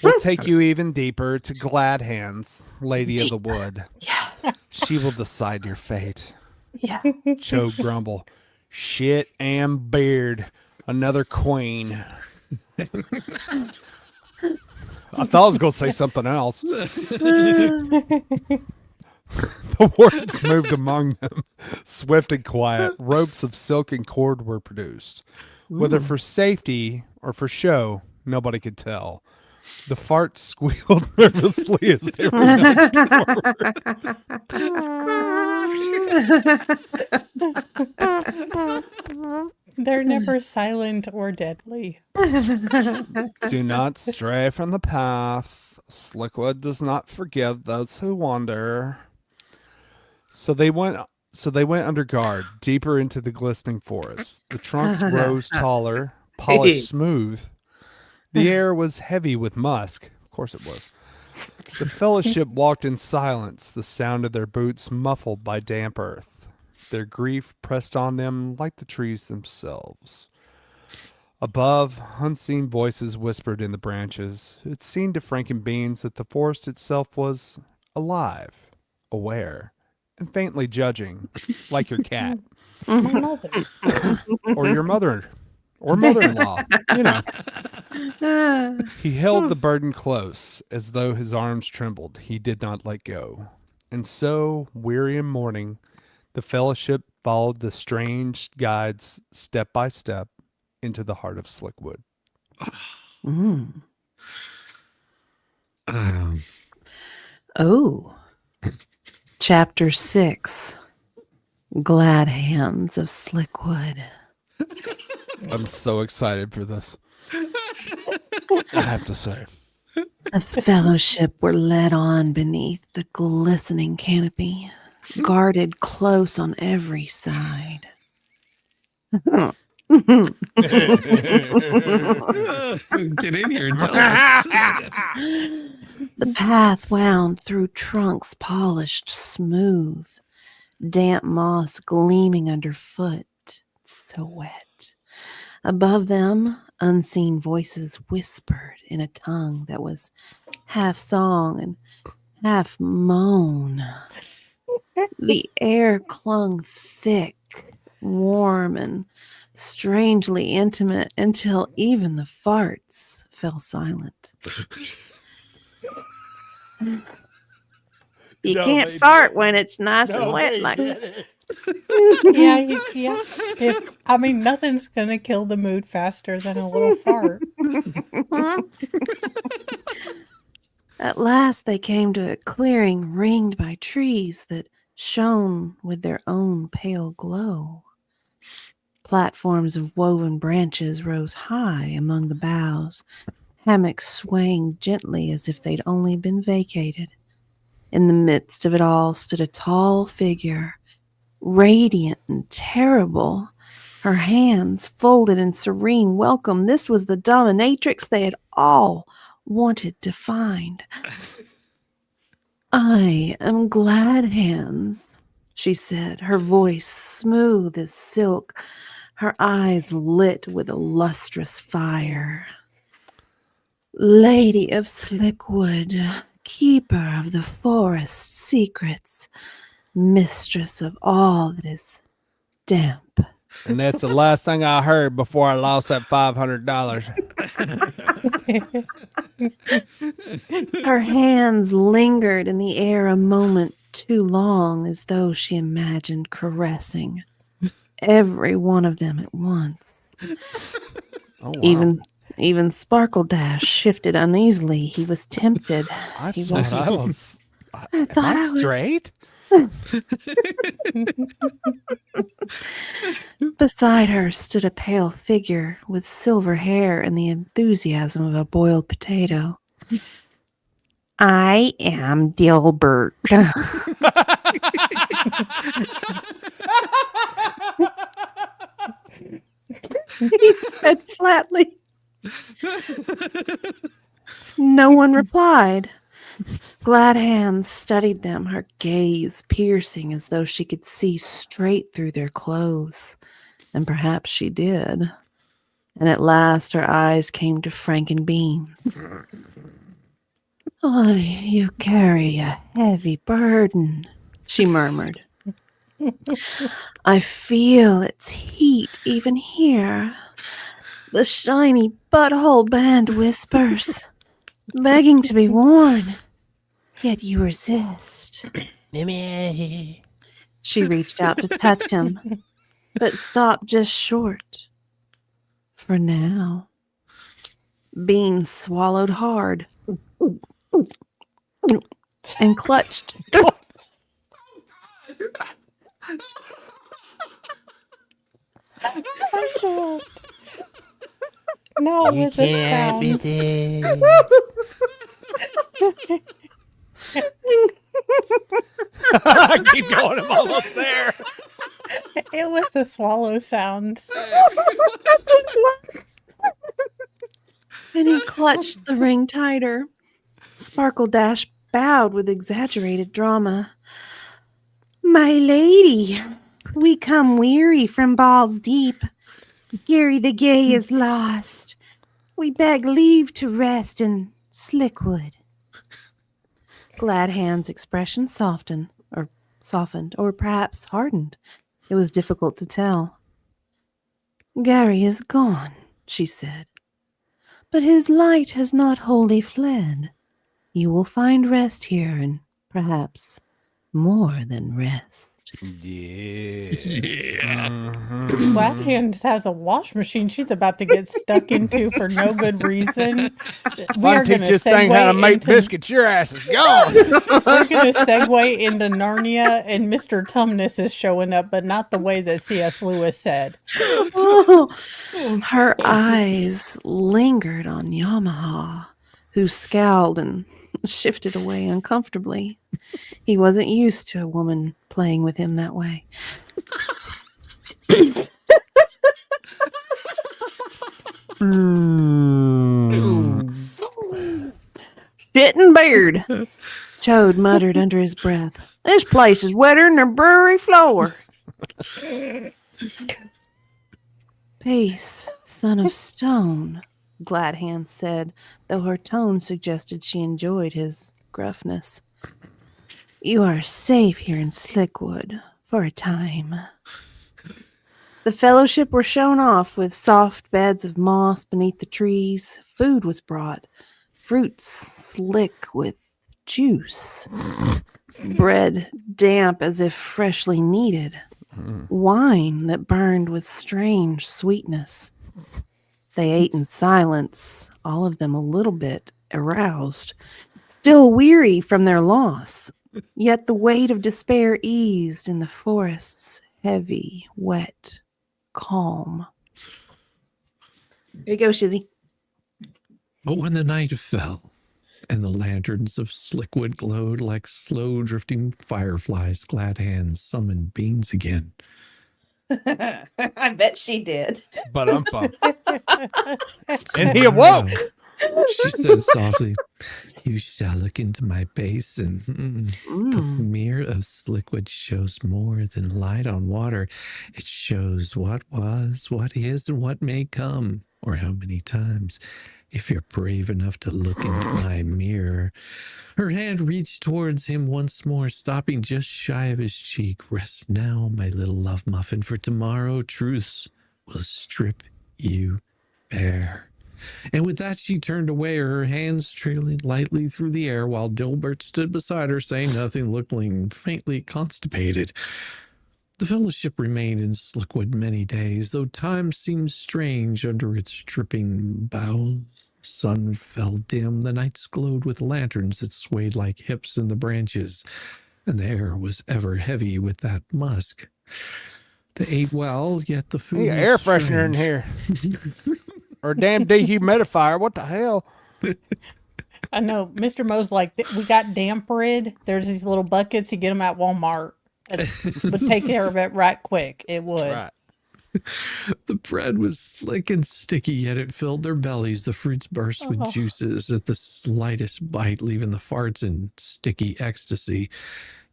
we'll take you even deeper to Glad Hands, Lady of the Wood. Yeah. She will decide your fate. Yeah. Chode grumble. Shit and beard. Another queen. I thought I was going to say something else. The wardens moved among them, swift and quiet. Ropes of silk and cord were produced. Whether for safety or for show, nobody could tell. The farts squealed nervously as they were nudged forward. They're never silent or deadly. Do not stray from the path. Slickwood does not forgive those who wander. So they went under guard, deeper into the glistening forest. The trunks rose taller, polished smooth. The air was heavy with musk. Of course it was. The fellowship walked in silence, the sound of their boots muffled by damp earth. Their grief pressed on them like the trees themselves. Above, unseen voices whispered in the branches. It seemed to Frankenbeans that the forest itself was alive, aware, and faintly judging, like your cat. My mother. Or your mother, or mother-in-law, you know. He held the burden close, as though his arms trembled. He did not let go. And so, weary and mourning, the fellowship followed the strange guides step by step into the heart of Slickwood. Oh. Chapter 6. Glad Hands of Slickwood. I'm so excited for this. I have to say. The fellowship were led on beneath the glistening canopy, guarded close on every side. Get in here and tell us. The path wound through trunks polished smooth, damp moss gleaming underfoot, so wet. Above them, unseen voices whispered in a tongue that was half song and half moan. The air clung thick, warm, and strangely intimate until even the farts fell silent. You can't fart when it's nice and wet like that. Yeah. Nothing's gonna kill the mood faster than a little fart. At last they came to a clearing ringed by trees that shone with their own pale glow. Platforms of woven branches rose high among the boughs, hammocks swaying gently as if they'd only been vacated. In the midst of it all stood a tall figure, radiant and terrible, her hands folded in serene welcome. This was the dominatrix they had all wanted to find. I am Glad Hands, she said, her voice smooth as silk, her eyes lit with a lustrous fire. Lady of Slickwood, keeper of the forest's secrets, mistress of all that is damp. And that's the last thing I heard before I lost that $500. Her hands lingered in the air a moment too long, as though she imagined caressing every one of them at once. Oh, wow. Even Sparkledash shifted uneasily. He was tempted. I He thought wasn't- I was. I Am thought I I was- straight? Beside her stood a pale figure with silver hair and the enthusiasm of a boiled potato. I am Dilbert. He said flatly. No one replied. Glad Hands studied them, her gaze piercing as though she could see straight through their clothes. And perhaps she did. And at last her eyes came to Frankenbeans. Oh, you carry a heavy burden, she murmured. I feel its heat even here. The shiny butthole band whispers, begging to be worn. Yet you resist. She reached out to touch him, but stopped just short. For now. Bean swallowed hard and clutched. I can't. Not with the sounds. Keep going. I'm almost there. It was the swallow sounds. That's what it was. And he clutched the ring tighter. Sparkledash bowed with exaggerated drama. My lady, we come weary from balls deep. Gary the Gay is lost. We beg leave to rest in Slickwood. Glad Hand's expression softened, or perhaps hardened. It was difficult to tell. Gary is gone, she said. But his light has not wholly fled. You will find rest here, and perhaps more than rest. Yeah. Glad Hands has a wash machine she's about to get stuck into for no good reason. We I'll are going teach to this thing how to segue make into biscuits. Your ass is gone. we're going to segue into Narnia, and Mr. Tumnus is showing up, but not the way that C.S. Lewis said. Oh, her eyes lingered on Yamaha, who scowled and shifted away uncomfortably. He wasn't used to a woman playing with him that way. Shit and beard, Chode muttered under his breath. This place is wetter than a brewery floor. Peace, son of stone, Glad Hand said, though her tone suggested she enjoyed his gruffness. You are safe here in Slickwood for a time. The fellowship were shown off with soft beds of moss beneath the trees. Food was brought, fruits slick with juice, bread damp as if freshly kneaded, wine that burned with strange sweetness. They ate in silence, all of them a little bit aroused, still weary from their loss. Yet the weight of despair eased in the forest's heavy, wet calm. Here you go, Shizzy. But when the night fell and the lanterns of Slickwood glowed like slow drifting fireflies, Glad Hands summoned Beans again. I bet she did. But and he awoke. She said softly, "You shall look into my basin. The mirror of Slickwood shows more than light on water. It shows what was, what is, and what may come, or how many times. If you're brave enough to look into my mirror." Her hand reached towards him once more, stopping just shy of his cheek. "Rest now, my little love muffin, for tomorrow truths will strip you bare." And with that, she turned away, her hands trailing lightly through the air, while Dilbert stood beside her, saying nothing, looking faintly constipated. The fellowship remained in Slickwood many days, though time seemed strange under its dripping boughs. The sun fell dim, the nights glowed with lanterns that swayed like hips in the branches. and the air was ever heavy with that musk. They ate well, yet the food Hey, was air freshener in strange. here. Or a damn dehumidifier. What the hell? I know Mr. Mo's like, we got dampered. There's these little buckets. You get them at Walmart. It would take care of it right quick. It would. Right. The bread was slick and sticky, yet it filled their bellies. The fruits burst with Oh. juices at the slightest bite, leaving the farts in sticky ecstasy.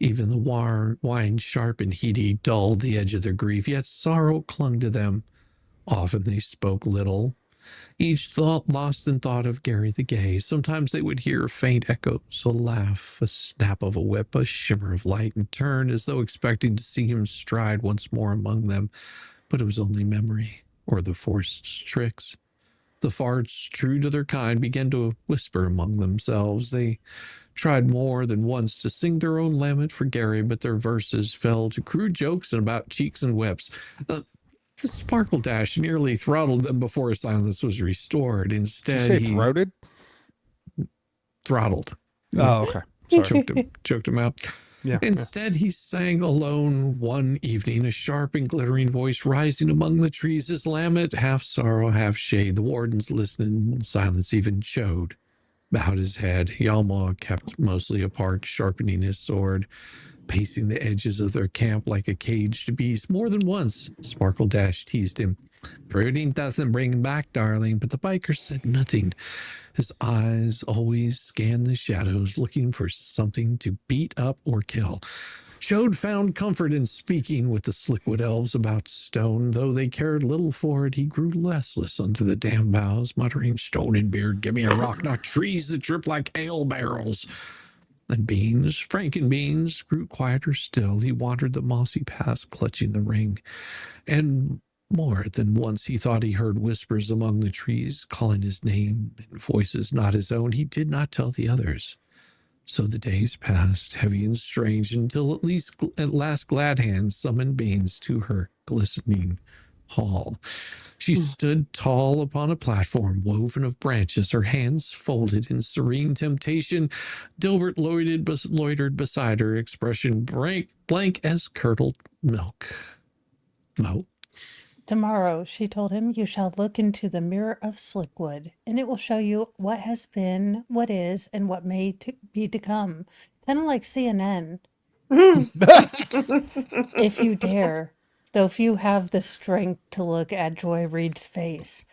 Even the wine, sharp and heady, dulled the edge of their grief, yet sorrow clung to them. Often they spoke little, each thought lost in thought of Gary the Gay. Sometimes they would hear faint echoes, a laugh, a snap of a whip, a shimmer of light, and turn as though expecting to see him stride once more among them. But it was only memory, or the forced tricks. The farts, true to their kind, began to whisper among themselves. They tried more than once to sing their own lament for Gary, but their verses fell to crude jokes and about cheeks and whips. The Sparkledash nearly throttled them before silence was restored. Did Instead, you say he throated? throttled. Oh, okay. Sorry. Choked him out. Yeah. Instead, he sang alone one evening, a sharp and glittering voice rising among the trees, his lament half sorrow, half shade. The wardens listened in silence. Even Chode bowed his head. Yamaha kept mostly apart, sharpening his sword, pacing the edges of their camp like a caged beast. More than once, Sparkledash teased him. Fruiting doesn't bring him back, darling. But the biker said nothing. His eyes always scanned the shadows, looking for something to beat up or kill. Chode found comfort in speaking with the Slickwood elves about stone. Though they cared little for it, he grew restless under the damn boughs, muttering, "Stone and beard, give me a rock, not trees that drip like ale barrels." And Beans, Frankenbeans, grew quieter still. He wandered the mossy paths, clutching the ring. And more than once he thought he heard whispers among the trees, calling his name in voices not his own. He did not tell the others. So the days passed, heavy and strange, until at last Glad Hands summoned Beans to her glistening hall. She stood tall upon a platform woven of branches, her hands folded in serene temptation. Dilbert loitered beside her, expression blank as curdled milk. No. Tomorrow, she told him, you shall look into the mirror of Slickwood, and it will show you what has been, what is, and what may be to come. Kind of like CNN. If you dare. Though few have the strength to look at Joy Reed's face.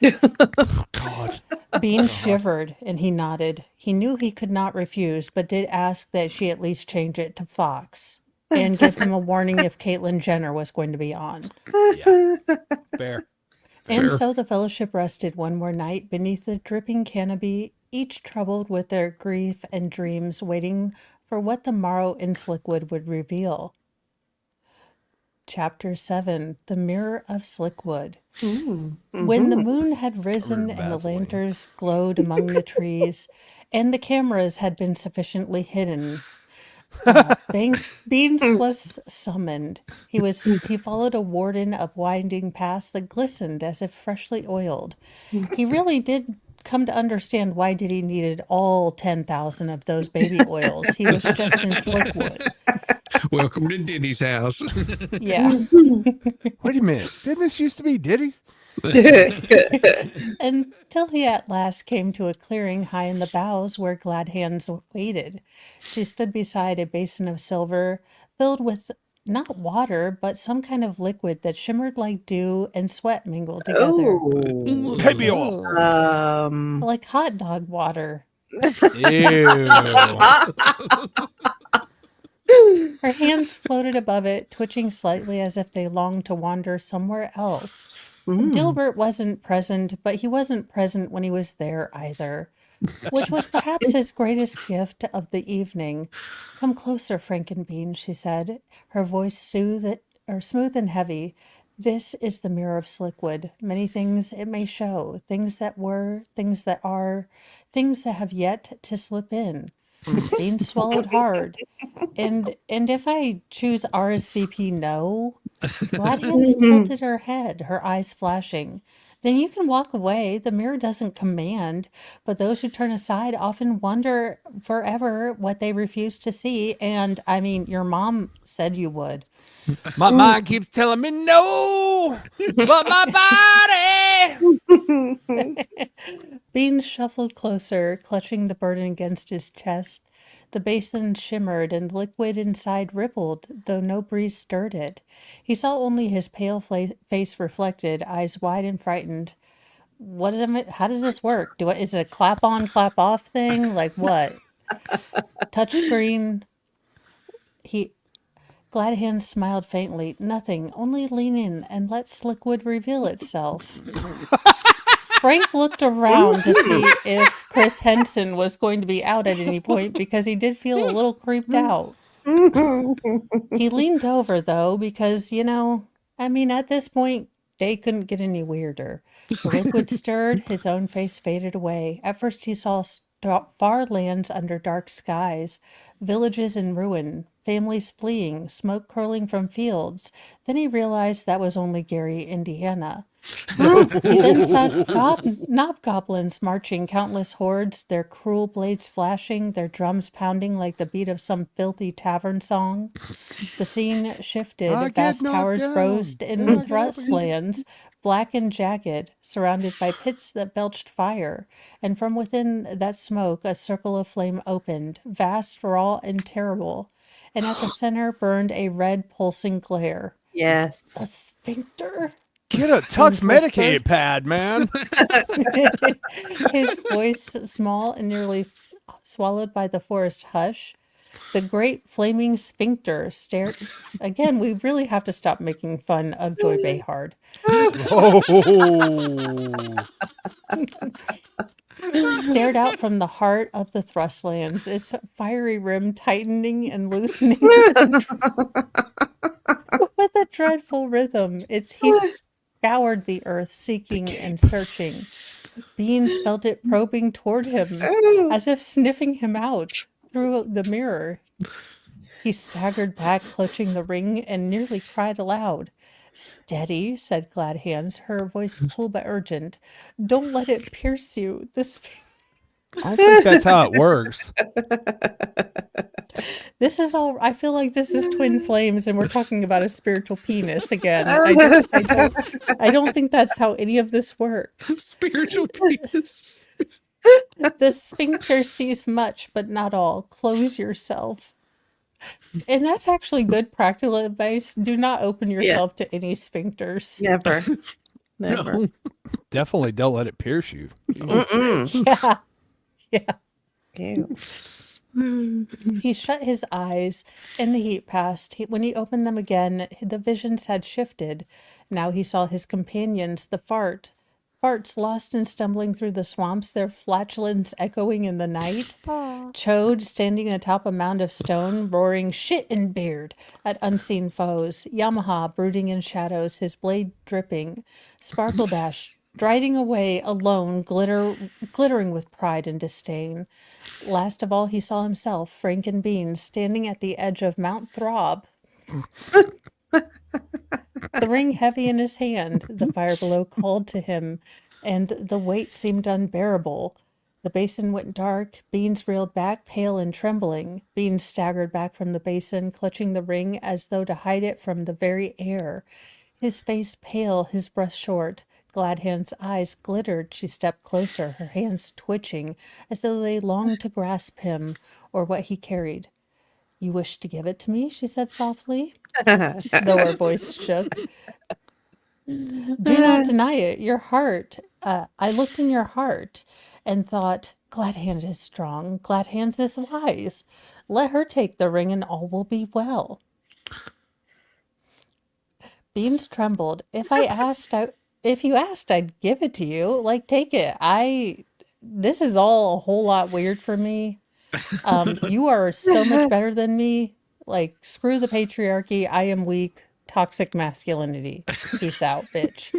God. Bean shivered, and he nodded. He knew he could not refuse, but did ask that she at least change it to Fox and give him a warning if Caitlyn Jenner was going to be on. Yeah. Fair. And so the fellowship rested one more night beneath the dripping canopy, each troubled with their grief and dreams, waiting for what the morrow in Slickwood would reveal. Chapter 7, The Mirror of Slickwood. When the moon had risen and the Vaseline. lanterns glowed among the trees, and the cameras had been sufficiently hidden, Beans was summoned. He followed a warden of winding paths that glistened as if freshly oiled. He really did come to understand why Diddy needed all 10,000 of those baby oils. He was just in Slickwood. Welcome to Diddy's house. Yeah. Wait a minute. Didn't this used to be Diddy's? Until he at last came to a clearing high in the boughs where Glad Hands waited. She stood beside a basin of silver filled with not water, but some kind of liquid that shimmered like dew and sweat mingled together. Oh, Baby oil. Like hot dog water. Ew. Her hands floated above it, twitching slightly as if they longed to wander somewhere else. Dilbert wasn't present, but he wasn't present when he was there either, which was perhaps his greatest gift of the evening. Come closer, Frankenbean, she said, her voice smooth and heavy. This is the mirror of Slickwood. Many things it may show, things that were, things that are, things that have yet to slip in. Bean swallowed hard. And if I choose RSVP no, Glad Hands tilted her head, her eyes flashing. then you can walk away. The mirror doesn't command, but those who turn aside often wonder forever what they refuse to see. And I mean, your mom said you would. My mind keeps telling me no, but my body. Bean shuffled closer, clutching the burden against his chest. The basin shimmered and the liquid inside rippled, though no breeze stirred it. He saw only his pale face reflected, eyes wide and frightened. What is it? How does this work? Is it a clap on, clap off thing? Like what? Touchscreen? Glad Hands smiled faintly. Nothing. Only lean in and let Slickwood reveal itself. Frank looked around to see if Chris Henson was going to be out at any point because he did feel a little creeped out. He leaned over, though, because, at this point, they couldn't get any weirder. The liquid stirred, his own face faded away. At first, he saw far lands under dark skies, villages in ruin, families fleeing, smoke curling from fields. Then he realized that was only Gary, Indiana. He then saw Knobgoblins marching, countless hordes, their cruel blades flashing, their drums pounding like the beat of some filthy tavern song. The scene shifted. Vast towers rose in the Thrustlands, black and jagged, surrounded by pits that belched fire. And from within that smoke, a circle of flame opened, vast, raw, and terrible. And at the center burned a red, pulsing glare. A Yes. Get sphincter. a Tux whispered. medicated pad, man. His voice small and nearly swallowed by the forest hush. The great flaming sphincter stared. Again, we really have to stop making fun of Joy Behar. Oh, Stared out from the heart of the Thrustlands, its fiery rim tightening and loosening with a dreadful rhythm. He scoured the earth, seeking and searching. Beans felt it probing toward him, as if sniffing him out through the mirror. He staggered back, clutching the ring, and nearly cried aloud. "Steady," said Glad Hands, her voice cool but urgent. "Don't let it pierce you. I don't think that's how it works. This is all. I feel like this is Twin Flames, and we're talking about a spiritual penis again. I don't think that's how any of this works. Spiritual penis. The sphincter sees much, but not all. Close yourself. And that's actually good practical advice. Do not open yourself to any sphincters. Never. Never. No. Definitely don't let it pierce you. Mm-mm. Yeah. Ew. He shut his eyes, and the heat passed. When he opened them again, the visions had shifted. Now he saw his companions, the farts lost and stumbling through the swamps, their flatulence echoing in the night. Chode standing atop a mound of stone, roaring shit and beard at unseen foes. Yamaha brooding in shadows, his blade dripping. Sparkledash striding away alone, glittering with pride and disdain. Last of all, he saw himself, Frank and Beans, standing at the edge of Mount Throb. The ring heavy in his hand, the fire below called to him, and the weight seemed unbearable. The basin went dark. Beans reeled back, pale and trembling. Beans staggered back from the basin, clutching the ring as though to hide it from the very air. His face pale, his breath short. Glad Hand's eyes glittered. She stepped closer, her hands twitching, as though they longed to grasp him or what he carried. "You wish to give it to me?" she said softly, though her voice shook. "Do not deny it. Your heart. I looked in your heart and thought, Glad Hand is strong. Glad Hands is wise. Let her take the ring and all will be well." Beans trembled. If you asked, I'd give it to you. Like, take it. This is all a whole lot weird for me. You are so much better than me. Like, screw the patriarchy. I am weak. Toxic masculinity. Peace out, bitch.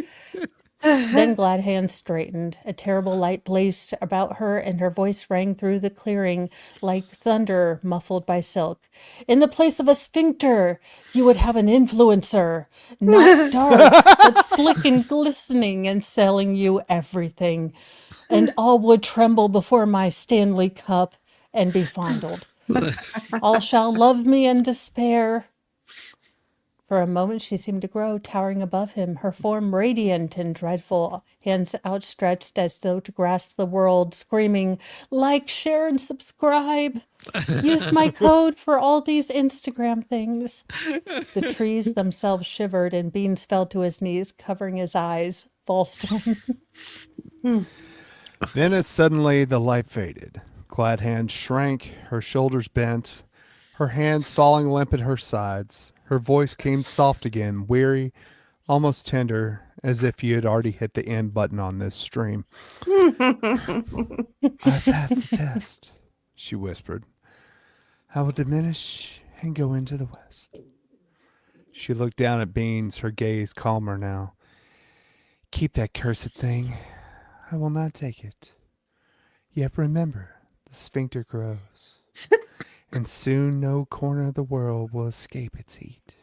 Then Glad Hands straightened. A terrible light blazed about her, and her voice rang through the clearing like thunder muffled by silk. In the place of a sphincter, you would have an influencer. Not dark, but slick and glistening and selling you everything. And all would tremble before my Stanley cup and be fondled. All shall love me and despair. For a moment she seemed to grow, towering above him, her form radiant and dreadful, hands outstretched as though to grasp the world, screaming, like, share, and subscribe. Use my code for all these Instagram things. The trees themselves shivered, and Beans fell to his knees, covering his eyes. Volstone. Then as suddenly the light faded. Glad Hand shrank, her shoulders bent, her hands falling limp at her sides. Her voice came soft again, weary, almost tender, as if you had already hit the end button on this stream. I passed the test, she whispered. I will diminish and go into the west. She looked down at Beans, her gaze calmer now. Keep that cursed thing. I will not take it. Yet remember, the sphincter grows. And soon no corner of the world will escape its heat.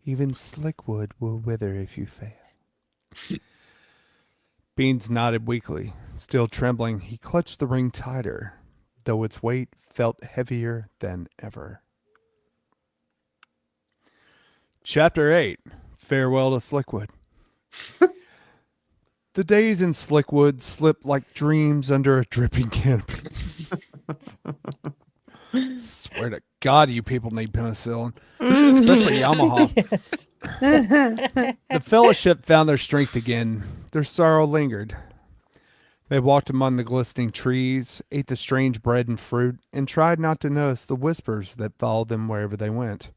Even slick wood will wither if you fail. Beans nodded weakly. Still trembling, he clutched the ring tighter, though its weight felt heavier than ever. Chapter 8. Farewell to Slickwood. The days in Slickwood slipped like dreams under a dripping canopy. Swear to God, you people need penicillin, especially Yamaha. Yes. The fellowship found their strength again. Their sorrow lingered. They walked among the glistening trees, ate the strange bread and fruit, and tried not to notice the whispers that followed them wherever they went.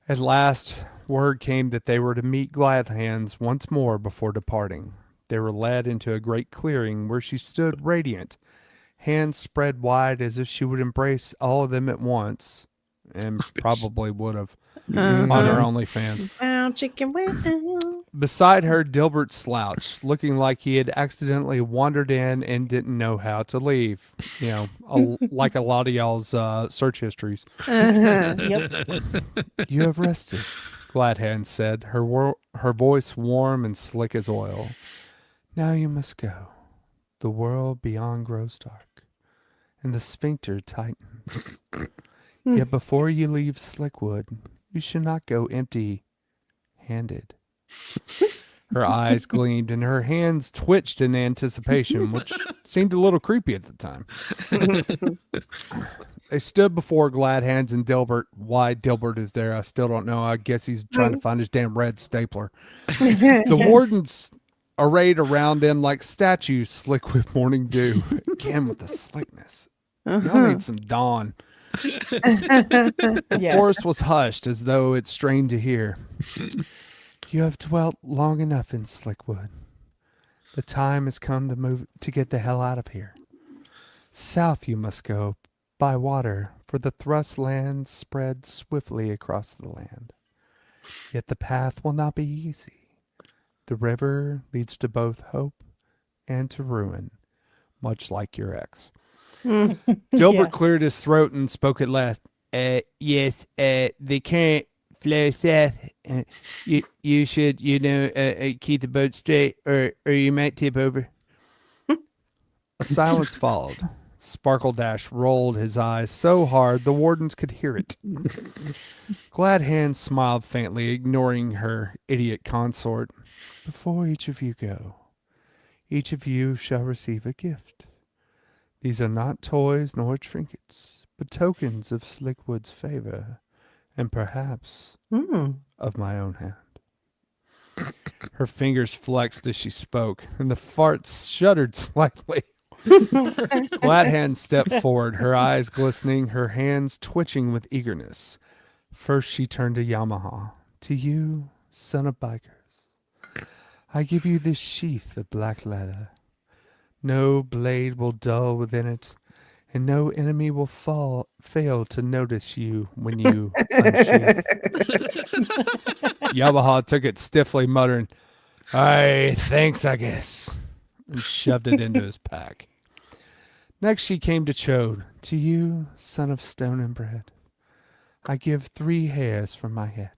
At last, word came that they were to meet Glad Hands once more before departing. They were led into a great clearing where she stood radiant, hands spread wide as if she would embrace all of them at once, and probably would have on her OnlyFans. Wow, chicken wow. Beside her, Dilbert slouched, looking like he had accidentally wandered in and didn't know how to leave. You know, like a lot of y'all's search histories. Yep. You have rested, Glad Hands said, her voice warm and slick as oil. Now you must go. The world beyond grows dark, and the sphincter tightens. Yet before you leave Slickwood, you should not go empty-handed. Her eyes gleamed and her hands twitched in anticipation, which seemed a little creepy at the time. They stood before Glad Hands and Dilbert. Why Dilbert is there, I still don't know. I guess he's trying to find his damn red stapler. The wardens arrayed around them like statues slick with morning dew. Again with the slickness. Y'all need some dawn. The Yes. forest was hushed as though it strained to hear. You have dwelt long enough in Slickwood. The time has come to move to get the hell out of here. South you must go, by water, for the Thrustlands spread swiftly across the land. Yet the path will not be easy. The river leads to both hope and to ruin, much like your ex. Dilbert Yes. cleared his throat and spoke at last. Yes, the current flow south. You should, keep the boat straight, or you might tip over. A silence followed. Sparkledash rolled his eyes so hard the wardens could hear it. Glad Hands smiled faintly, ignoring her idiot consort. Before each of you go, each of you shall receive a gift. These are not toys nor trinkets, but tokens of Slickwood's favor, and perhaps of my own hand. Her fingers flexed as she spoke, and the farts shuddered slightly. Glad Hand stepped forward, her eyes glistening, her hands twitching with eagerness. First she turned to Yamaha. To you, son of bikers, I give you this sheath of black leather. No blade will dull within it, and no enemy will fail to notice you when you unsheath. Yamaha took it stiffly, muttering, Aye, thanks, I guess. And shoved it into his pack. Next she came to Chode. To you, son of stone and bread, I give 3 hairs from my head.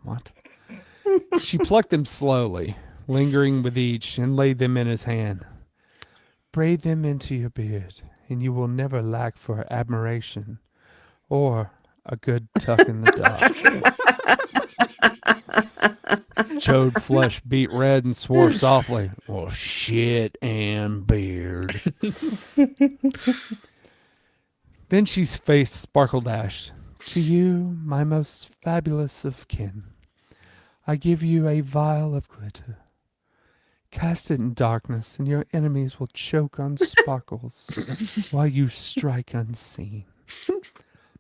What? She plucked them slowly, lingering with each, and laid them in his hand. Braid them into your beard, and you will never lack for admiration or a good tuck in the dog. Chode flushed, beat red, and swore softly, well, shit and beard. Then she faced Sparkledash. To you, my most fabulous of kin, I give you a vial of glitter. Cast it in darkness, and your enemies will choke on sparkles while you strike unseen.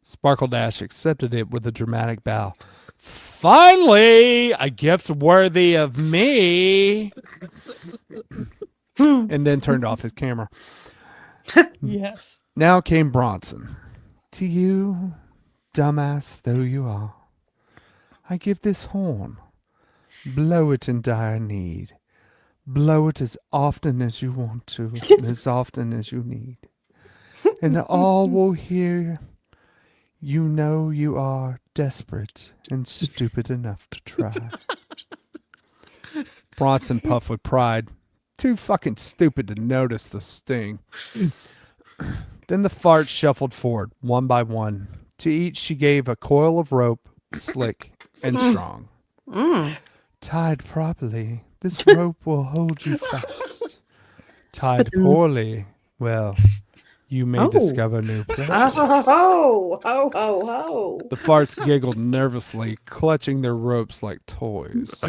Sparkledash accepted it with a dramatic bow. Finally, a gift worthy of me. And then turned off his camera. Yes. Now came Bronson. To you, dumbass though you are, I give this horn. Blow it in dire need. Blow it as often as you want to, and as often as you need. And all will hear you know you are desperate and stupid enough to try. Bronson puffed with pride. Too fucking stupid to notice the sting. Then the farts shuffled forward, one by one. To each she gave a coil of rope, slick and strong. Tied properly, this rope will hold you fast. Tied poorly, well, you may discover new pleasure. Oh, ho, ho, ho. The farts giggled nervously, clutching their ropes like toys.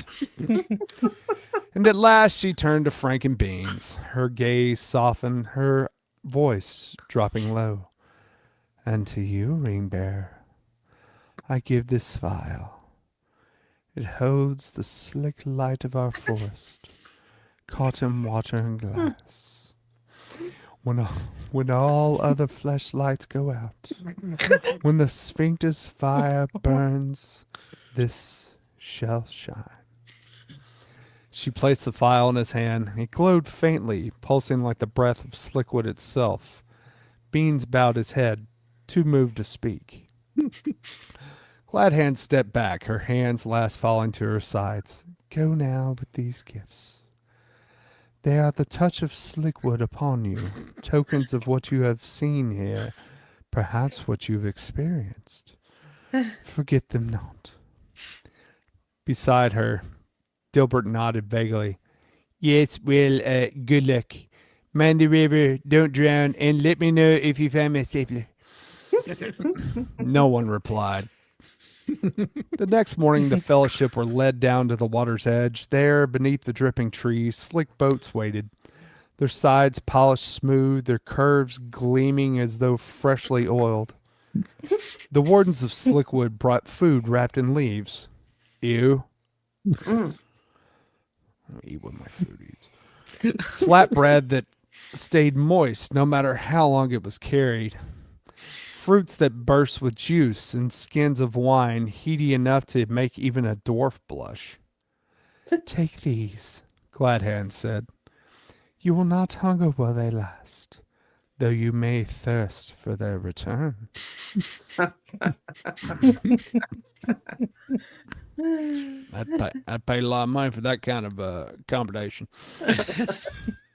And at last she turned to Frank and Beans, her gaze softened, her voice dropping low. And to you, Ring Bearer, I give this vial. It holds the slick light of our forest, caught in water and glass. When all other fleshlights go out, when the sphincter's fire burns, this shall shine. She placed the vial in his hand. It glowed faintly, pulsing like the breath of Slickwood itself. Beans bowed his head, too moved to speak. Gladhand stepped back, her hands last falling to her sides. Go now with these gifts. They are the touch of Slickwood upon you, tokens of what you have seen here, perhaps what you've experienced. Forget them not. Beside her, Dilbert nodded vaguely. Yes, well, good luck. Mind the river, don't drown, and let me know if you find me safely. No one replied. The next morning, the fellowship were led down to the water's edge. There, beneath the dripping trees, slick boats waited, their sides polished smooth, their curves gleaming as though freshly oiled. The wardens of Slickwood brought food wrapped in leaves. Ew. I'll eat what my food eats. Flatbread that stayed moist no matter how long it was carried. Fruits that burst with juice and skins of wine, heady enough to make even a dwarf blush. Take these, Gladhand said. You will not hunger while they last, though you may thirst for their return. I'd pay a lot of money for that kind of accommodation.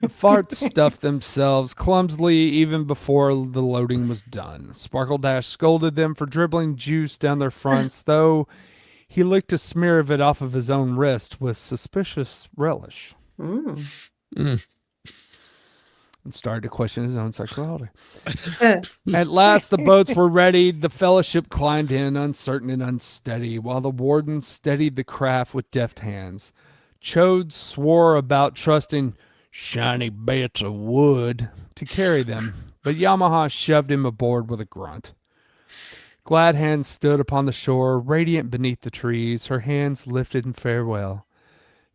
The farts stuffed themselves clumsily even before the loading was done. Sparkledash scolded them for dribbling juice down their fronts, though he licked a smear of it off of his own wrist with suspicious relish. And started to question his own sexuality. At last, the boats were ready. The fellowship climbed in, uncertain and unsteady, while the warden steadied the craft with deft hands. Chode swore about trusting shiny bits of wood to carry them, but Yamaha shoved him aboard with a grunt. Gladhand stood upon the shore, radiant beneath the trees, her hands lifted in farewell.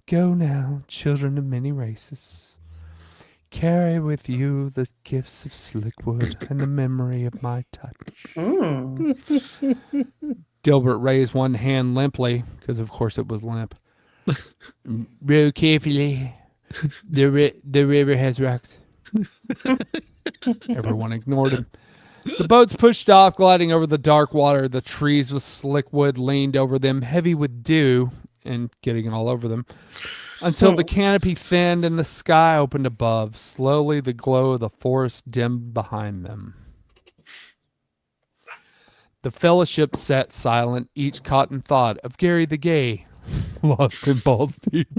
Go now, children of many races. Carry with you the gifts of Slickwood and the memory of my touch. Dilbert raised one hand limply, because of course it was limp. Row carefully. The river has rocks. Everyone ignored him. The boats pushed off, gliding over the dark water. The trees with slick wood leaned over them, heavy with dew and getting all over them, until the canopy thinned and the sky opened above. Slowly, the glow of the forest dimmed behind them. The fellowship sat silent, each caught in thought of Gary the Gay, lost in balls deep,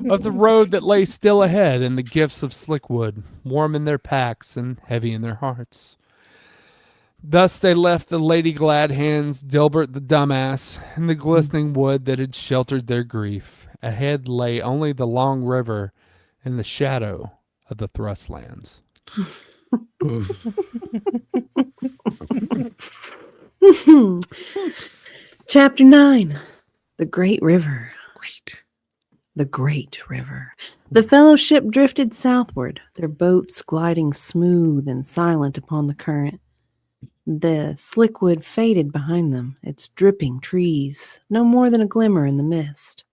of the road that lay still ahead, and the gifts of Slickwood, warm in their packs and heavy in their hearts. Thus they left the Lady Glad Hands, Dilbert the dumbass, and the glistening wood that had sheltered their grief. Ahead lay only the long river and the shadow of the Thrustlands. Chapter 9. The Great River. Great. The Great River. The fellowship drifted southward, their boats gliding smooth and silent upon the current. The slickwood faded behind them, its dripping trees no more than a glimmer in the mist.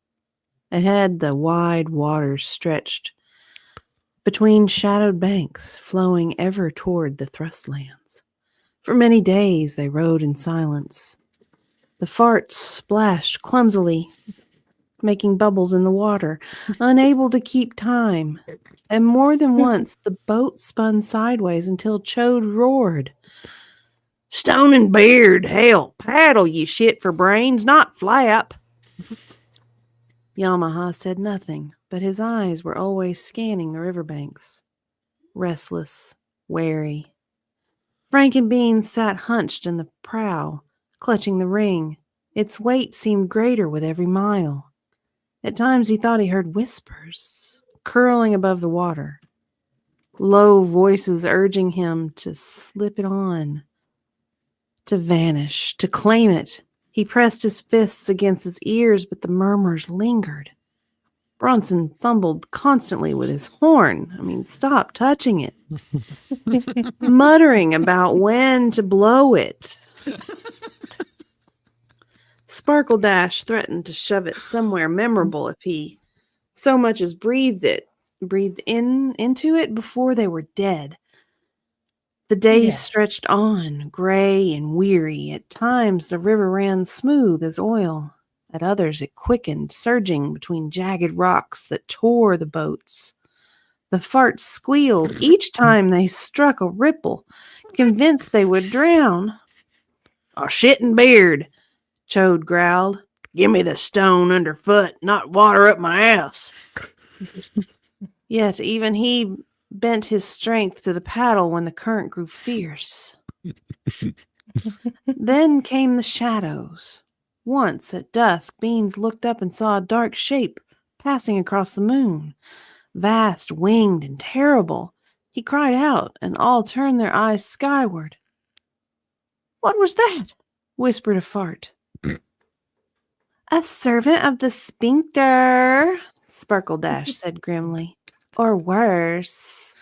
Ahead, the wide waters stretched between shadowed banks, flowing ever toward the Thrustlands. For many days they rode in silence. The farts splashed clumsily, making bubbles in the water, unable to keep time. And more than once the boat spun sideways until Chode roared, "Stone and beard, hell, paddle, you shit for brains, not flap." Yamaha said nothing, but his eyes were always scanning the riverbanks, restless, wary. Frankenbean sat hunched in the prow, clutching the ring. Its weight seemed greater with every mile. At times he thought he heard whispers curling above the water, low voices urging him to slip it on, to vanish, to claim it. He pressed his fists against his ears, but the murmurs lingered. Bronson fumbled constantly with his horn. Stop touching it. Muttering about when to blow it. Sparkledash threatened to shove it somewhere memorable if he so much as breathed into it before they were dead. The days Yes. stretched on, gray and weary. At times the river ran smooth as oil. At others it quickened, surging between jagged rocks that tore the boats. The farts squealed each time they struck a ripple, convinced they would drown. "A shit and beard," Chode growled. "Give me the stone underfoot, not water up my ass." Yet even he bent his strength to the paddle when the current grew fierce. Then came the shadows. Once at dusk, Beans looked up and saw a dark shape passing across the moon, vast, winged, and terrible. He cried out, and all turned their eyes skyward. "What was that?" whispered a fart. "A servant of the sphincter," Sparkledash said grimly. "Or worse."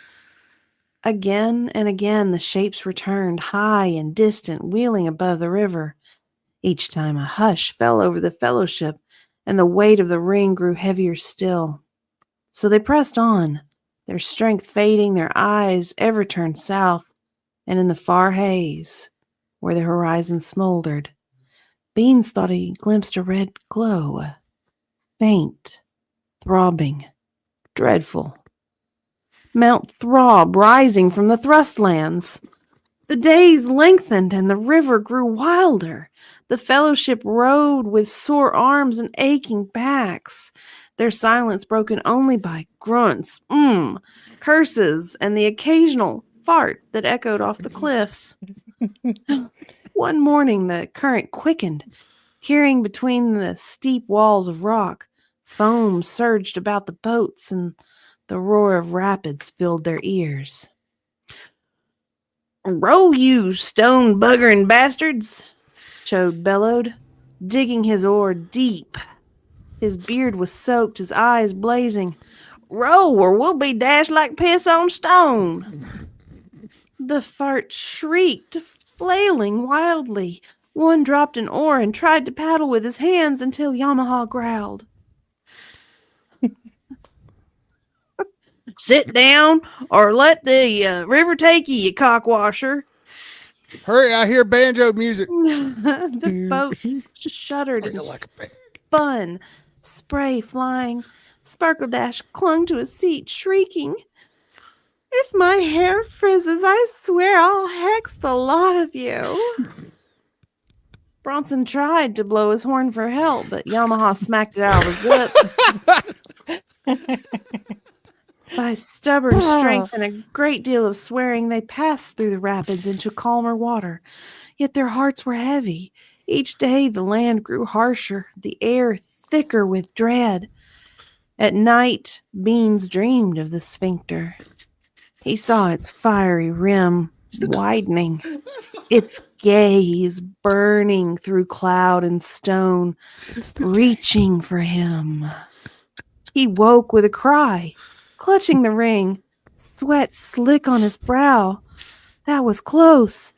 Again and again the shapes returned, high and distant, wheeling above the river. Each time a hush fell over the fellowship, and the weight of the ring grew heavier still. So they pressed on, their strength fading, their eyes ever turned south, and in the far haze, where the horizon smoldered, Beans thought he glimpsed a red glow, faint, throbbing, dreadful. Mount Throb rising from the Thrustlands. The days lengthened and the river grew wilder. The fellowship rode with sore arms and aching backs, their silence broken only by grunts, curses, and the occasional fart that echoed off the cliffs. One morning the current quickened, carrying between the steep walls of rock. Foam surged about the boats, and the roar of rapids filled their ears. "Row, you stone buggering bastards!" Chode bellowed, digging his oar deep. His beard was soaked, his eyes blazing. "Row, or we'll be dashed like piss on stone!" The fart shrieked, flailing wildly. One dropped an oar and tried to paddle with his hands until Yamaha growled. Sit down or let the river take you, you cockwasher. Hurry, I hear banjo music. The boat shuddered and spun, spray flying. Sparkledash clung to his seat, shrieking, "If my hair frizzes, I swear I'll hex the lot of you." Bronson tried to blow his horn for help, but Yamaha smacked it out of his lip. By stubborn strength and a great deal of swearing, they passed through the rapids into calmer water. Yet their hearts were heavy. Each day the land grew harsher, the air thicker with dread. At night, Beans dreamed of the sphincter. He saw its fiery rim widening, its gaze burning through cloud and stone, reaching for him. He woke with a cry, clutching the ring, sweat slick on his brow. That was close.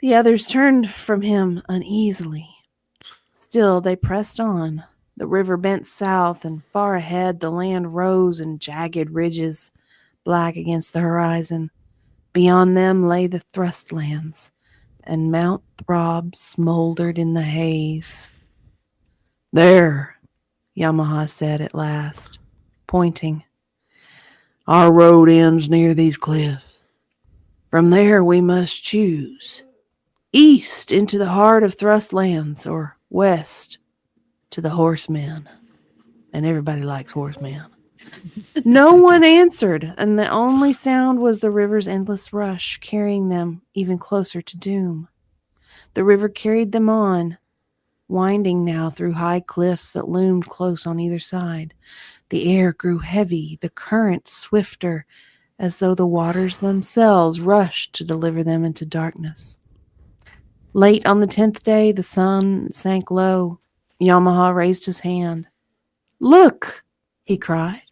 The others turned from him uneasily. Still, they pressed on. The river bent south, and far ahead the land rose in jagged ridges, black against the horizon. Beyond them lay the Thrustlands, and Mount Throb smoldered in the haze. "There," Yamaha said at last, pointing. "Our road ends near these cliffs. From there we must choose. East into the heart of Thrustlands, or west to the horsemen." And everybody likes horsemen. No one answered, and the only sound was the river's endless rush, carrying them even closer to doom. The river carried them on, winding now through high cliffs that loomed close on either side. The air grew heavy, the current swifter, as though the waters themselves rushed to deliver them into darkness. Late on the 10th day, the sun sank low. Yamaha raised his hand. "Look!" he cried.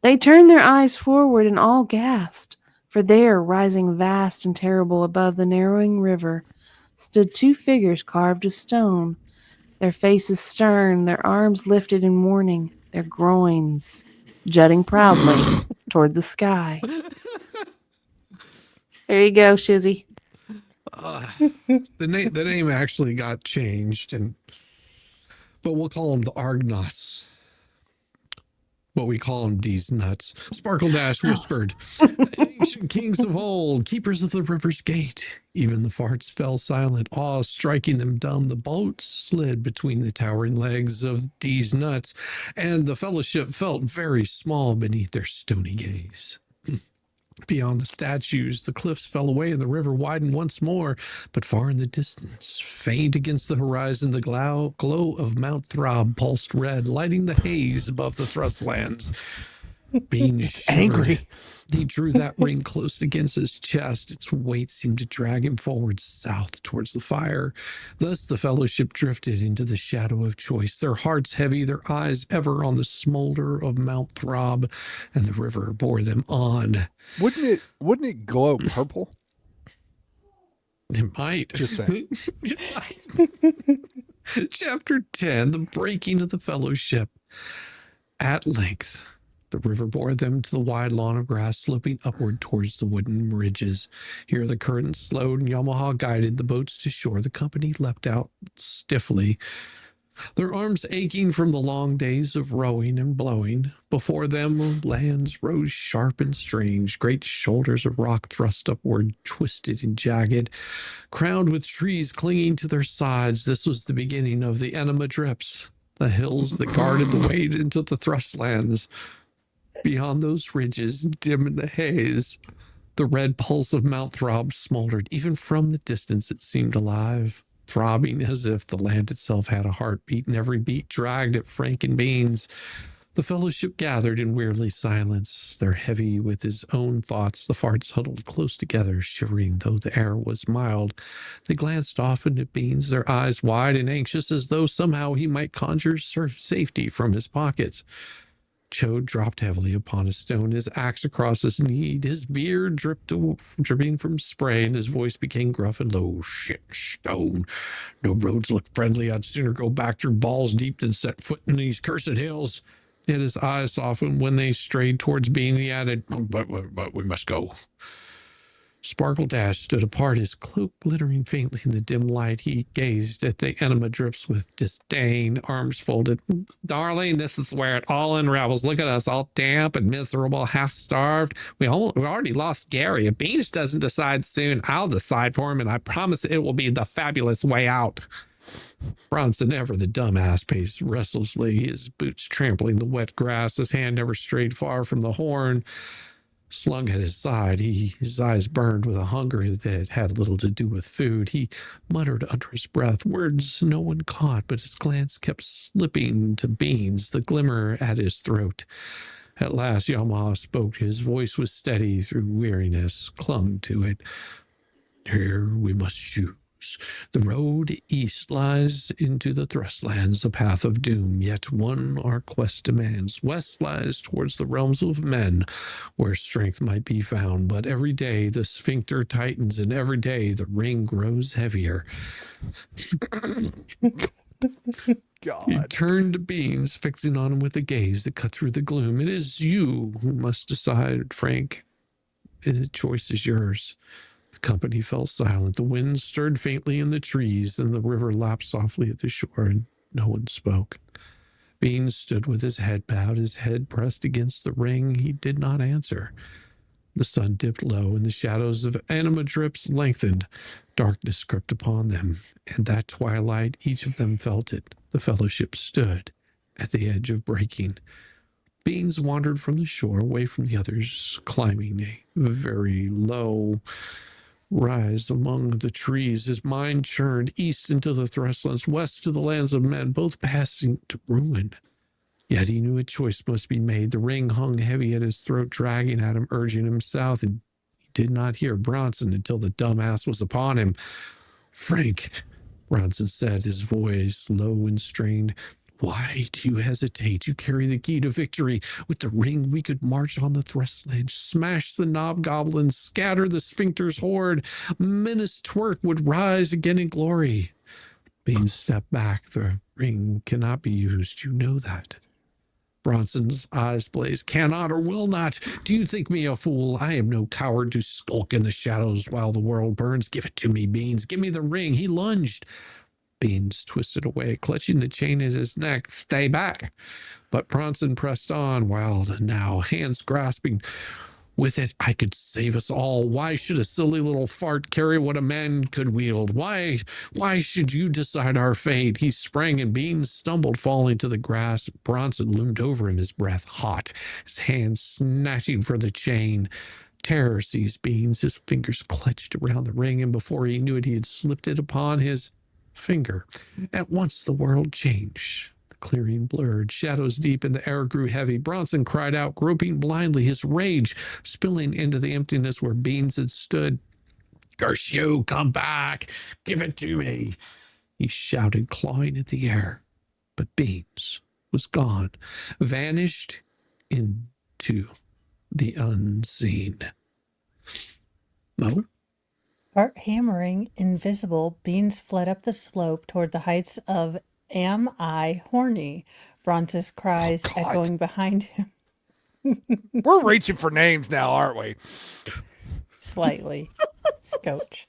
They turned their eyes forward and all gasped, for there, rising vast and terrible above the narrowing river, stood two figures carved of stone, their faces stern, their arms lifted in warning, their groins jutting proudly toward the sky. There you go, Shizzy. The name actually got changed, but we'll call them the Argonauts. But we call them these nuts. Sparkledash whispered, "The ancient kings of old, keepers of the river's gate." Even the farts fell silent, awe striking them dumb. The boat slid between the towering legs of these nuts, and the fellowship felt very small beneath their stony gaze. Beyond the statues, the cliffs fell away and the river widened once more, but far in the distance, faint against the horizon, the glow of Mount Throb pulsed red, lighting the haze above the Thrustlands. Being angry, he drew that ring close against his chest. Its weight seemed to drag him forward south towards the fire. Thus the fellowship drifted into the shadow of choice, their hearts heavy, their eyes ever on the smolder of Mount Throb, and the river bore them on. Wouldn't it glow purple? It might. Just saying. It might. Chapter 10, the breaking of the fellowship. At length, the river bore them to the wide lawn of grass sloping upward towards the wooden ridges. Here the current slowed and Yamaha guided the boats to shore. The company leapt out stiffly, their arms aching from the long days of rowing and blowing. Before them, lands rose sharp and strange. Great shoulders of rock thrust upward, twisted and jagged, crowned with trees clinging to their sides. This was the beginning of the Enema Drips, the hills that guarded the way into the Thrustlands. Beyond those ridges, dim in the haze, the red pulse of Mount Throb smoldered. Even from the distance, it seemed alive, throbbing as if the land itself had a heartbeat, and every beat dragged at Frank and Beans. The fellowship gathered in weary silence, their heavy with his own thoughts. The farts huddled close together, shivering though the air was mild. They glanced often at Beans, their eyes wide and anxious, as though somehow he might conjure safety from his pockets. Chode dropped heavily upon a stone, his axe across his knee, his beard dripping from spray, and his voice became gruff and low. Shit, stone. No roads look friendly. I'd sooner go back through balls deep than set foot in these cursed hills. Yet his eyes softened when they strayed towards Bean. He added, but we must go. Sparkledash stood apart, his cloak glittering faintly in the dim light. He gazed at the enema drips with disdain, arms folded. Darling, this is where it all unravels. Look at us, all damp and miserable, half-starved. We already lost Gary. If Beans doesn't decide soon, I'll decide for him, and I promise it will be the fabulous way out. Bronson, ever the dumbass, paced restlessly, his boots trampling the wet grass, his hand never strayed far from the horn. Slung at his side, his eyes burned with a hunger that had little to do with food. He muttered under his breath, words no one caught, but his glance kept slipping to Beans, the glimmer at his throat. At last Yamaha spoke. His voice was steady through weariness, clung to it. Here we must choose. The road east lies into the Thrustlands, a path of doom, yet one our quest demands. West lies towards the realms of men, where strength might be found. But every day the sphincter tightens, and every day the ring grows heavier. God. He turned to Beans, fixing on him with a gaze that cut through the gloom. It is you who must decide, Frank. The choice is yours. The company fell silent. The wind stirred faintly in the trees, and the river lapped softly at the shore, and no one spoke. Beans stood with his head bowed, his head pressed against the ring. He did not answer. The sun dipped low, and the shadows of anima drips lengthened. Darkness crept upon them, and that twilight each of them felt it. The fellowship stood at the edge of breaking. Beans wandered from the shore, away from the others, climbing a very low rise among the trees. His mind churned east into the Thrustlands, west to the lands of men, both passing to ruin. Yet he knew a choice must be made. The ring hung heavy at his throat, dragging at him, urging him south, and he did not hear Bronson until the dumbass was upon him. Frank, Bronson said, his voice low and strained, why do you hesitate? You carry the key to victory. With the ring, we could march on the Thrustlands, smash the Knobgoblins, scatter the Sphincter's horde. Menace Twerk would rise again in glory. Bean stepped back. The ring cannot be used. You know that. Bronson's eyes blazed. Cannot or will not. Do you think me a fool? I am no coward to skulk in the shadows while the world burns. Give it to me, Beans. Give me the ring. He lunged. Beans twisted away, clutching the chain at his neck. Stay back. But Bronson pressed on, wild now, hands grasping. With it, I could save us all. Why should a silly little fart carry what a man could wield? Why should you decide our fate? He sprang, and Beans stumbled, falling to the grass. Bronson loomed over him, his breath hot, his hands snatching for the chain. Terror seized Beans. His fingers clutched around the ring, and before he knew it, he had slipped it upon his finger. At once the world changed. The clearing blurred, shadows deep, and the air grew heavy. Bronson cried out, groping blindly, his rage spilling into the emptiness where Beans had stood. Curse you, come back, give it to me, he shouted, clawing at the air. But Beans was gone, vanished into the unseen. No? Heart hammering, invisible, Beans fled up the slope toward the heights of Am I Horny? Bronson's cries echoing behind him. We're reaching for names now, aren't we? Slightly. Scotch.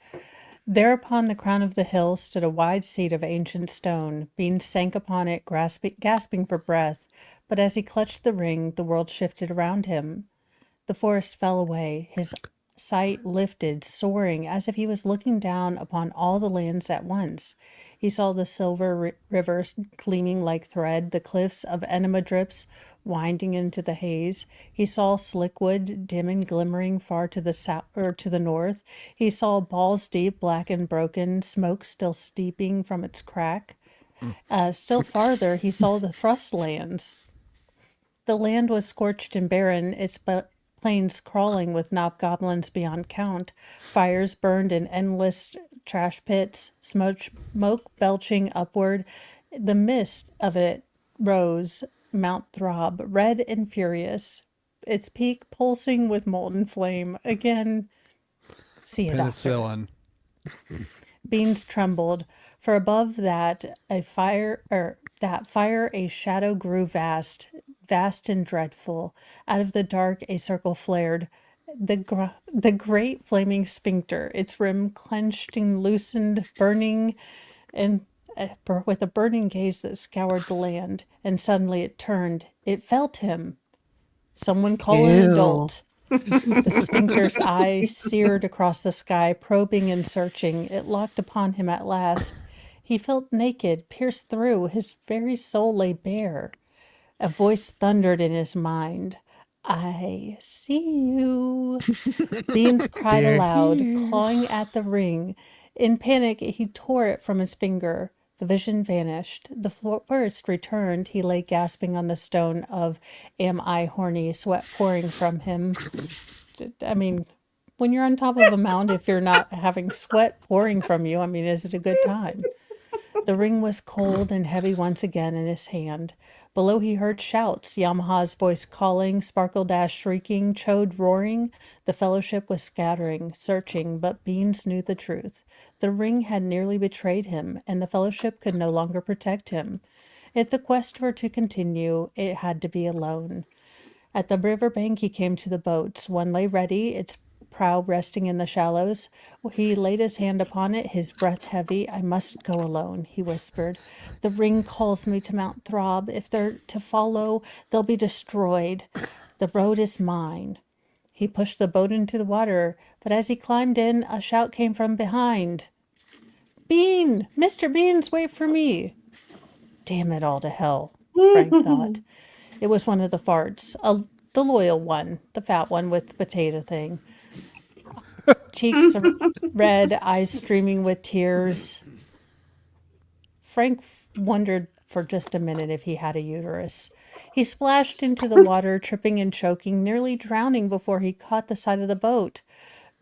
There upon the crown of the hill stood a wide seat of ancient stone. Beans sank upon it, gasping for breath. But as he clutched the ring, the world shifted around him. The forest fell away. His sight lifted, soaring, as if he was looking down upon all the lands at once. He saw the silver rivers gleaming like thread, the cliffs of enema drips winding into the haze. He saw Slickwood dim and glimmering far to the south or to the north. He saw Balls Deep, black and broken, smoke still steeping from its crack. Still farther, he saw the Thrustlands. The land was scorched and barren, its plains crawling with Knobgoblins beyond count. Fires burned in endless trash pits, smoke belching upward. The mist of it rose, Mount Throb, red and furious, its peak pulsing with molten flame. Again, see a doctor. Penicillin. Beans trembled, for above that fire a shadow grew vast and dreadful. Out of the dark a circle flared. The great flaming sphincter, its rim clenched and loosened, burning and with a burning gaze that scoured the land. And suddenly it turned. It felt him. Someone call an Ew. adult. The sphincter's eye seared across the sky, probing and searching. It locked upon him at last. He felt naked, pierced through. His very soul lay bare. A voice thundered in his mind. I see you. Beans cried aloud, clawing at the ring. In panic, he tore it from his finger. The vision vanished. The florist returned. He lay gasping on the stone of Am I Horny, sweat pouring from him. I mean, when you're on top of a mound, if you're not having sweat pouring from you, I mean, is it a good time? The ring was cold and heavy once again in his hand. Below he heard shouts, Yamaha's voice calling, Sparkledash shrieking, Chode roaring. The fellowship was scattering, searching, but Beans knew the truth. The ring had nearly betrayed him, and the fellowship could no longer protect him. If the quest were to continue, it had to be alone. At the river bank he came to the boats. One lay ready, its prow resting in the shallows. He laid his hand upon it, his breath heavy. I must go alone, he whispered. The ring calls me to Mount Throb. If they're to follow, they'll be destroyed. The road is mine. He pushed the boat into the water, but as he climbed in, a shout came from behind. Bean! Mr. Beans, wait for me! Damn it all to hell, Frank thought. It was one of the farts, the loyal one, the fat one with the potato thing. Cheeks red, eyes streaming with tears. Frank wondered for just a minute if he had a uterus. He splashed into the water, tripping and choking, nearly drowning before he caught the side of the boat.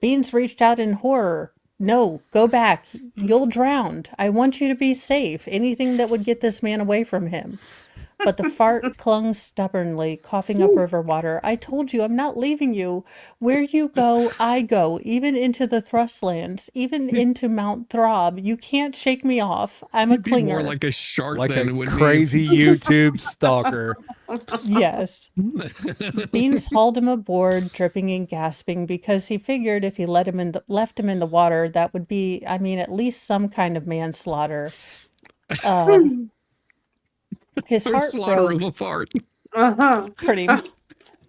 Beans reached out in horror. No, go back. You'll drown. I want you to be safe. Anything that would get this man away from him. But the fart clung stubbornly, coughing up river water. I told you, I'm not leaving you. Where you go, I go, even into the Thrustlands, even into Mount Throb. You can't shake me off. I'm a It'd be more clinger. like a shark Like than it a would crazy YouTube stalker. Yes. Beans hauled him aboard, dripping and gasping, because he figured if he left him in the water, that would be, I mean, at least some kind of manslaughter. His be heart slaughter broke of a fart. pretty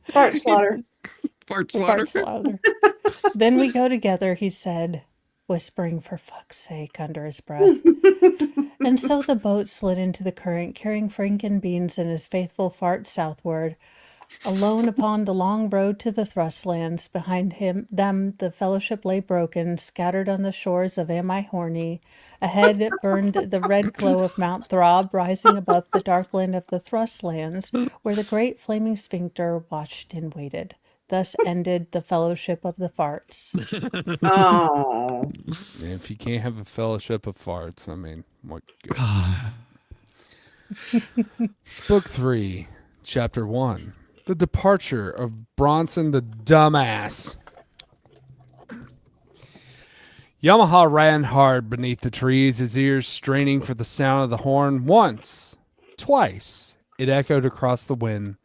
Fart slaughter. Fart slaughter. fart slaughter. Then we go together, he said, whispering for fuck's sake under his breath. And so the boat slid into the current, carrying Frank and Beans and his faithful fart southward. Alone upon the long road to the Thrustlands, behind them the fellowship lay broken, scattered on the shores of Am I Horny. Ahead burned the red glow of Mount Throb, rising above the dark land of the Thrustlands, where the great flaming sphincter watched and waited. Thus ended the fellowship of the farts. Oh. If you can't have a fellowship of farts, I mean, what good? Book 3, Chapter 1. The Departure of Bronson the Dumbass. Yamaha ran hard beneath the trees, his ears straining for the sound of the horn. Once, twice, it echoed across the wind,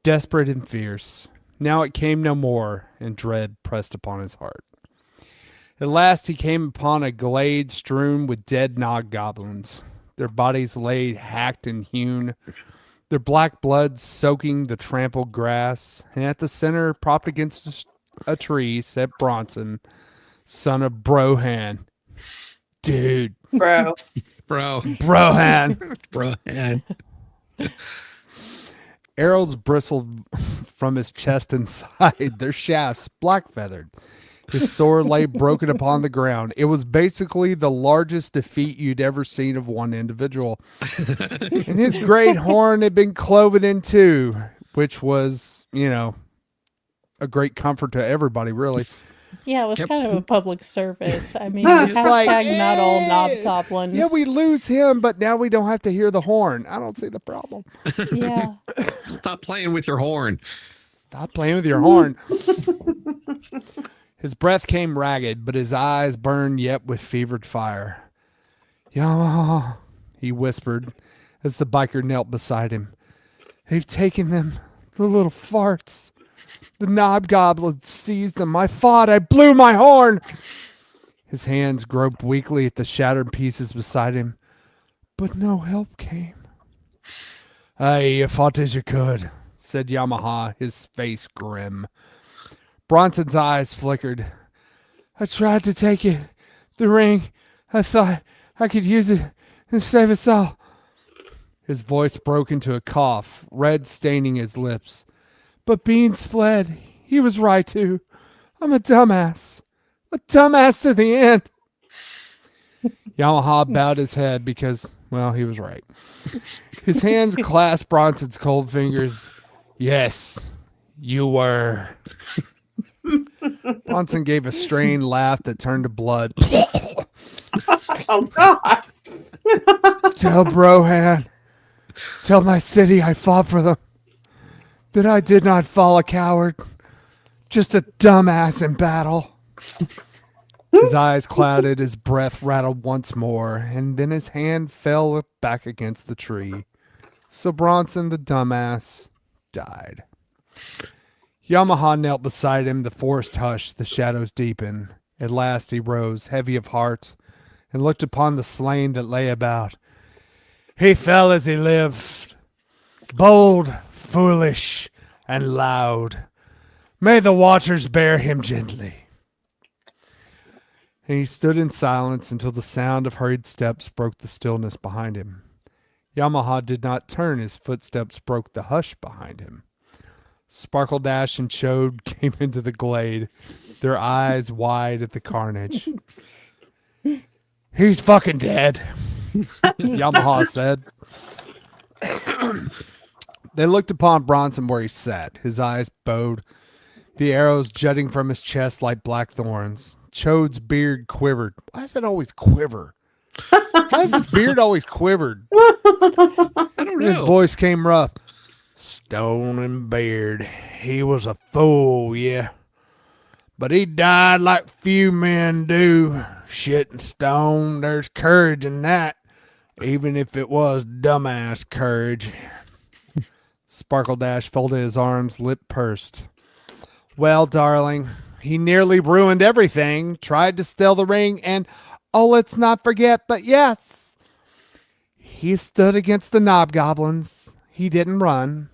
desperate and fierce. Now it came no more, and dread pressed upon his heart. At last he came upon a glade strewn with dead Knobgoblins. Their bodies lay hacked and hewn, their black blood soaking the trampled grass, and at the center, propped against a tree, sat Bronson, son of Brohan. Dude. Bro. Brohan. Brohan. Arrows bristled from his chest and side, their shafts black-feathered. His sword lay broken upon the ground. It was basically the largest defeat you'd ever seen of one individual. And his great horn had been cloven in two, which was, a great comfort to everybody, really. Yeah, it was Yep. kind of a public service. I mean, It's hashtag like, not all eh, knobgoblins. Yeah, we lose him, but now we don't have to hear the horn. I don't see the problem. Yeah. Stop playing with your horn. Stop playing with your horn. His breath came ragged, but his eyes burned yet with fevered fire. Yamaha, he whispered as the biker knelt beside him. They've taken them, the little farts. The knobgoblins seized them. I fought. I blew my horn. His hands groped weakly at the shattered pieces beside him, but no help came. Aye, you fought as you could, said Yamaha, his face grim. Bronson's eyes flickered. I tried to take it, the ring. I thought I could use it and save us all. His voice broke into a cough, red staining his lips. But Beans fled. He was right, too. I'm a dumbass. A dumbass to the end. Yamaha bowed his head because, well, he was right. His hands clasped Bronson's cold fingers. Yes, you were. Bronson gave a strained laugh that turned to blood. Oh, God. Tell Brohan. Tell my city I fought for them. That I did not fall a coward. Just a dumbass in battle. His eyes clouded, his breath rattled once more, and then his hand fell back against the tree. So Bronson, the dumbass, died. Yamaha knelt beside him, the forest hushed, the shadows deepened. At last he rose, heavy of heart, and looked upon the slain that lay about. He fell as he lived, bold, foolish, and loud. May the waters bear him gently. And he stood in silence until the sound of hurried steps broke the stillness behind him. Yamaha did not turn. His footsteps broke the hush behind him. Sparkledash and Chode came into the glade, their eyes wide at the carnage. He's fucking dead, Yamaha said. They looked upon Bronson where he sat, his eyes bowed, the arrows jutting from his chest like black thorns. Chode's beard quivered. Why does it always quiver? Why is his beard always quivered? I don't know. His voice came rough. Stone and beard. He was a fool, yeah. But he died like few men do. Shit and stone, there's courage in that. Even if it was dumbass courage. Sparkledash folded his arms, lip pursed. Well, darling, he nearly ruined everything. Tried to steal the ring and, oh, let's not forget, but yes, he stood against the Knobgoblins. He didn't run.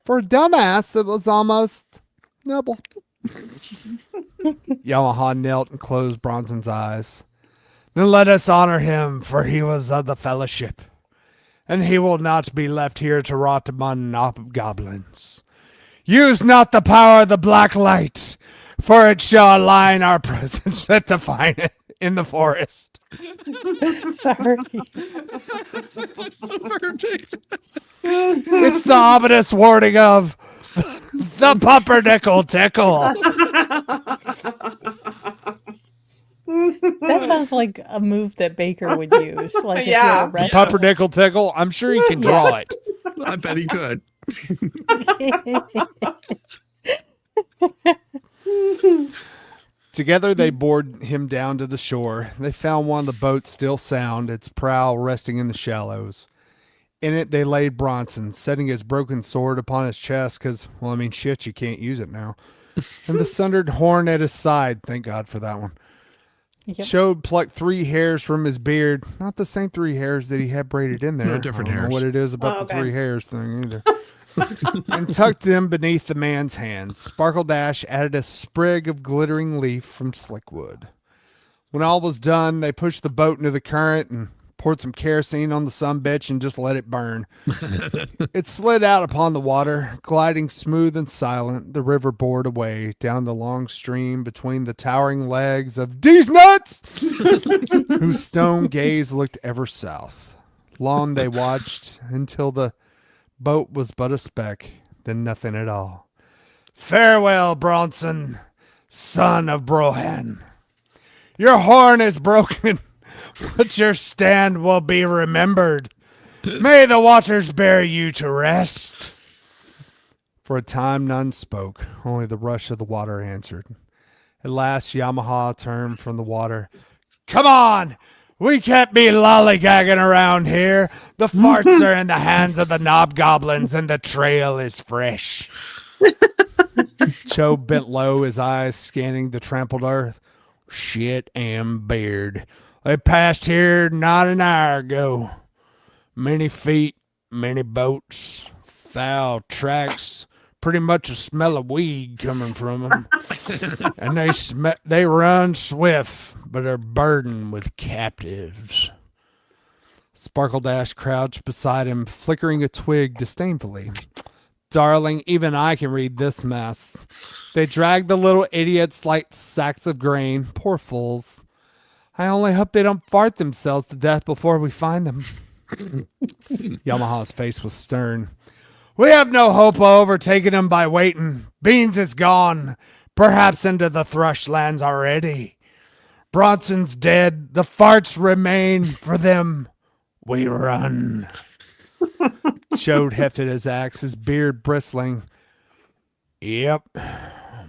For a dumbass, it was almost noble. Yamaha knelt and closed Bronson's eyes. Then let us honor him, for he was of the fellowship, and he will not be left here to rot among Knobgoblins. Use not the power of the black light, for it shall align our presence at the finest in the forest. Sorry. That's so perfect. It's the ominous warning of the pumpernickel tickle. That sounds like a move that Baker would use. Like if Yeah. you're arrested. Pumpernickel tickle. I'm sure he can draw it. I bet he could. Together they bored him down to the shore. They found one of the boats still sound, its prow resting in the shallows. In it they laid Bronson, setting his broken sword upon his chest because, well, I mean, shit, you can't use it now. And the sundered horn at his side. Thank God for that one. Yep. Chode plucked 3 hairs from his beard. Not the same 3 hairs that he had braided in there. No, different I don't know hairs. what it is about Oh, the okay. 3 hairs thing either. And tucked them beneath the man's hands. Sparkledash added a sprig of glittering leaf from slickwood. When all was done, they pushed the boat into the current and poured some kerosene on the sumbitch and just let it burn. It slid out upon the water, gliding smooth and silent. The river bored away down the long stream between the towering legs of these nuts, whose stone gaze looked ever south. Long they watched until the boat was but a speck, then nothing at all. Farewell, Bronson. son of Brohan. Your horn is broken, but your stand will be remembered. May the waters bear you to rest. For a time none spoke, only the rush of the water answered. At last Yamaha turned from the water. Come on! We can't be lollygagging around here. The farts are in the hands of the Knobgoblins and the trail is fresh. Chode bent low, his eyes scanning the trampled earth. Shit and beard. They passed here not an hour ago. Many feet, many boats, foul tracks, pretty much a smell of weed coming from them. And they run swift, but are burdened with captives. Sparkledash crouched beside him, flickering a twig disdainfully. Darling, even I can read this mess. They drag the little idiots like sacks of grain. Poor fools. I only hope they don't fart themselves to death before we find them. Yamaha's face was stern. We have no hope of overtaking them by waiting. Beans is gone, perhaps into the Thrustlands already. Bronson's dead. The farts remain. For them, we run. Chode hefted his axe, his beard bristling. Yep,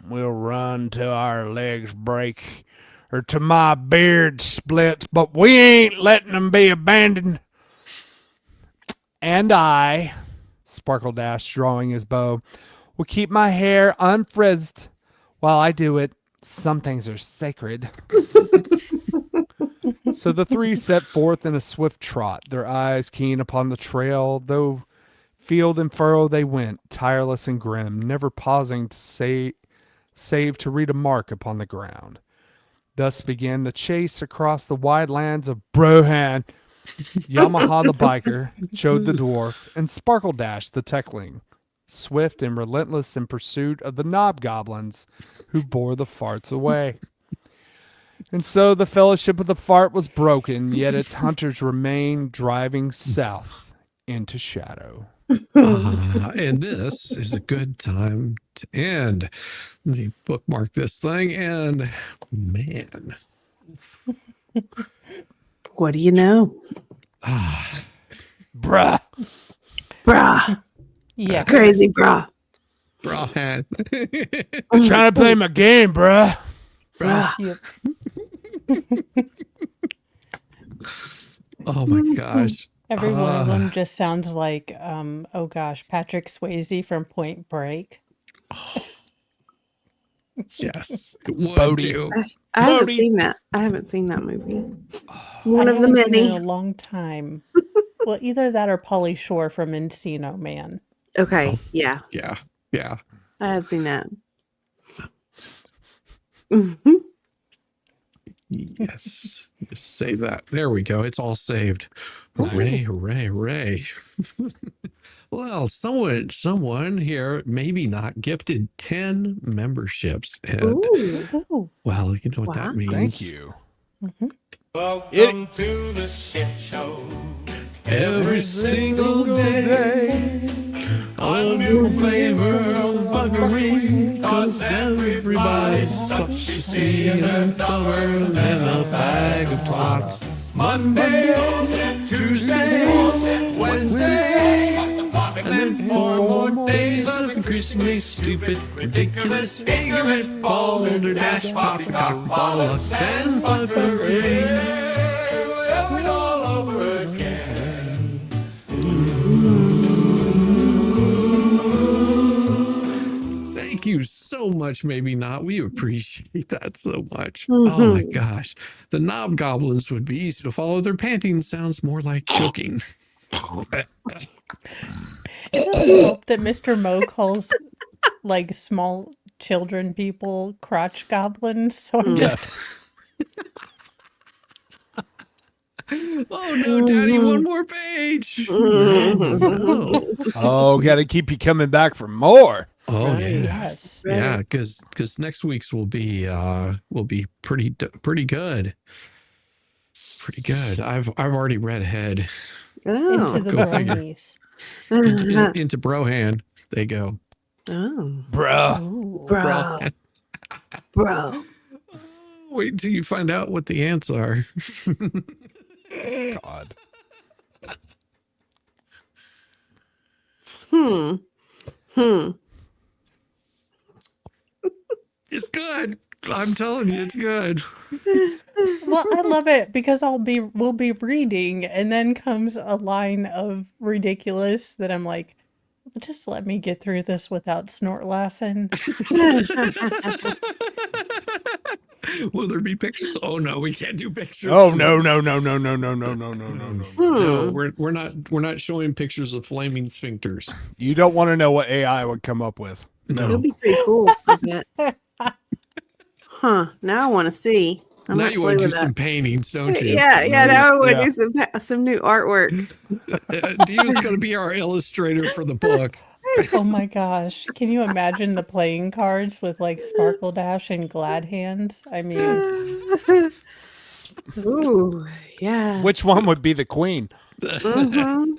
we'll run till our legs break, or till my beard splits, but we ain't letting them be abandoned. And I, Sparkledash drawing his bow, will keep my hair unfrizzed while I do it. Some things are sacred. So the three set forth in a swift trot, their eyes keen upon the trail, though field and furrow they went, tireless and grim, never pausing to save to read a mark upon the ground. Thus began the chase across the wide lands of Brohan, Yamaha the biker, Chode the dwarf, and Sparkledash the Techling, swift and relentless in pursuit of the Knobgoblins who bore the farts away. And so the fellowship of the fart was broken, yet its hunters remained driving south into shadow. And this is a good time to end. Let me bookmark this thing, and man, What do you know? Bruh. Bruh. Yeah. Crazy bruh. Brohan. Trying to play my game, bruh. Bruh. Yep. Oh my gosh. Every one of them just sounds like, oh gosh, Patrick Swayze from Point Break. Yes. It would Bodie. do. I haven't Parody. seen that. I haven't seen that movie. I One of the haven't seen it many. in a long time. Well, either that or Pauly Shore from Encino Man. Okay. Yeah. Yeah. Yeah. I have seen that. Mhm. Yes. Just save that. There we go. It's all saved. Hooray, hooray, hooray. Well, someone here maybe not gifted 10 memberships. And Ooh. Ooh. well, you know what Wow. that means. Thank you. Welcome to the shit show. Every single day, a new flavor of buggery, cause everybody's such a seasoned dumber than a bag of twats. Monday, Tuesday, Wednesday, and then 4 more days of increasingly stupid, ridiculous, ignorant, balderdash, poppycock, bollocks, and flippery. All over again. Thank you so much, maybe not. We appreciate that so much. Oh my gosh. The Knobgoblins would be easy to follow. Their panting sounds more like choking. It doesn't help that Mr. Mo calls like small children people crotch goblins. So I'm just Oh no, Daddy, one more page. Oh, Oh, got to keep you coming back for more. oh yeah. yes. Yeah, because next week's will be pretty good. Pretty good. I've already read ahead Into the Go figure. bronies. into Brohan. They go. Oh. Bruh. Ooh. Bro. Bro. Wait till you find out what the ants are. God. It's good. I'm telling you, it's good. Well, I love it because we'll be reading and then comes a line of ridiculous that I'm like, just let me get through this without snort laughing. Will there be pictures? Oh no, we can't do pictures. Oh no. No, we're not showing pictures of flaming sphincters. You don't want to know what AI would come up with. It'll No. be pretty cool. I bet. Huh. Now I want to see. I Now might you play want to do with some that. paintings, don't you? Yeah. Now I want to Yeah. do some new artwork. Dio's going to be our illustrator for the book. Oh my gosh. Can you imagine the playing cards with like Sparkledash and Glad Hands? I mean, Ooh, yeah. Which one would be the queen? Mhm.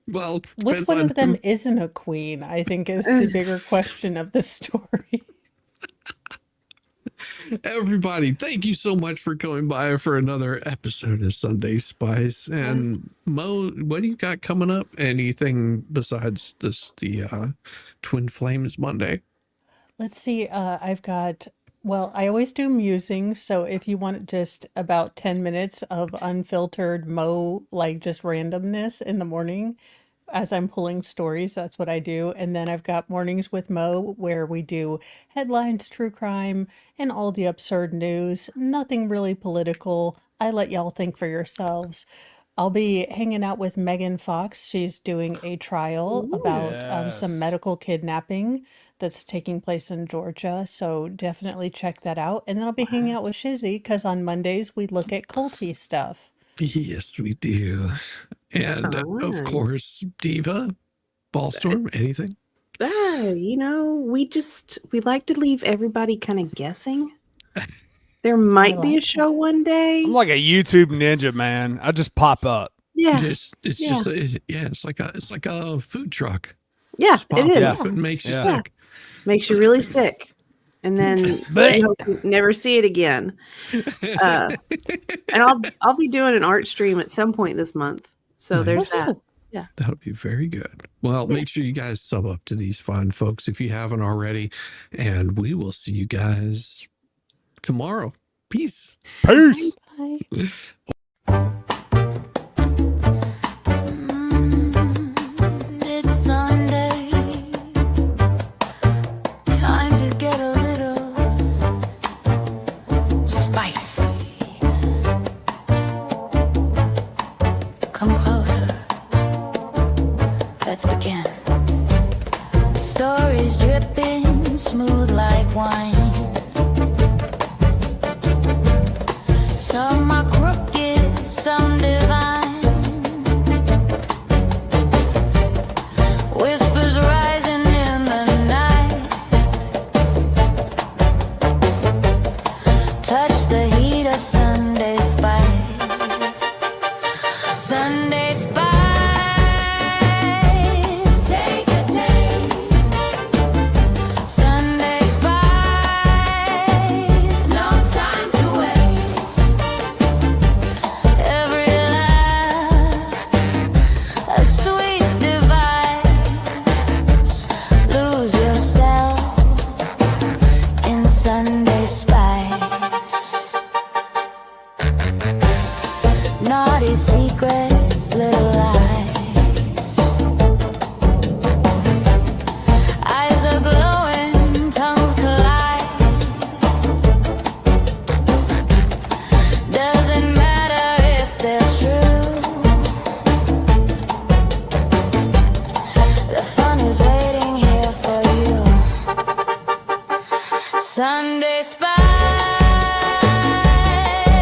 Well, which depends one on of them isn't a queen, I think is the bigger question of the story. Everybody, thank you so much for coming by for another episode of Sunday Spice. And Mo, what do you got coming up? Anything besides the Twin Flames Monday? Let's see. I always do musing. So if you want just about 10 minutes of unfiltered like just randomness in the morning as I'm pulling stories, that's what I do. And then I've got Mornings with Mo where we do headlines, true crime, and all the absurd news. Nothing really political. I let y'all think for yourselves. I'll be hanging out with Megan Fox. She's doing a trial about some Yes. medical kidnapping that's taking place in Georgia. So definitely check that out. And then I'll be hanging out with Shizzy because on Mondays we look at culty stuff. Yes, we do. And of Alright. course, Diva, Ballstorm, anything? We like to leave everybody kind of guessing. There might be a like show one day. I'm like a YouTube ninja, man. I just pop up. Yeah. It's like a food truck. Yeah, Just pop it is. off and makes you Yeah. sick. Makes you really sick. And then you hope you never see it again. And I'll be doing an art stream at some point this month. So there's that. That'll be very good. Well, make sure you guys sub up to these fine folks if you haven't already. And we will see you guys tomorrow. Peace. Peace. Bye. It's Sunday. Time to get a little spicy. Come closer. Let's begin. Stories dripping smooth like wine. Some are crooked, some divine. Whispers rising in the night. Touch the heat of Sunday spice. Sunday spice. Take a taste. Sunday spice. No time to waste. Every laugh, a sweet device. Lose yourself in Sunday spice. Naughty secrets, little lies. Eyes are glowing, tongues collide. Doesn't matter if they're true. The fun is waiting here for you. Sunday spice.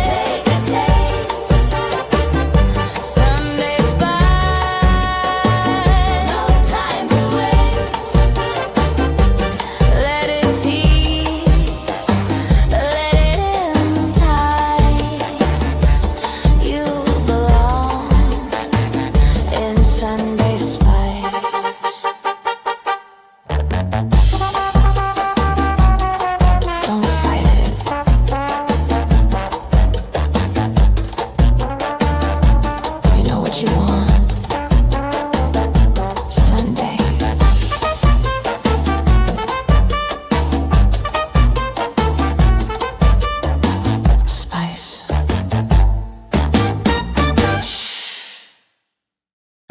Take a taste. Sunday spice. No time to waste. Let it tease. Let it entice. You belong in Sunday spice.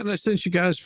And I sent you guys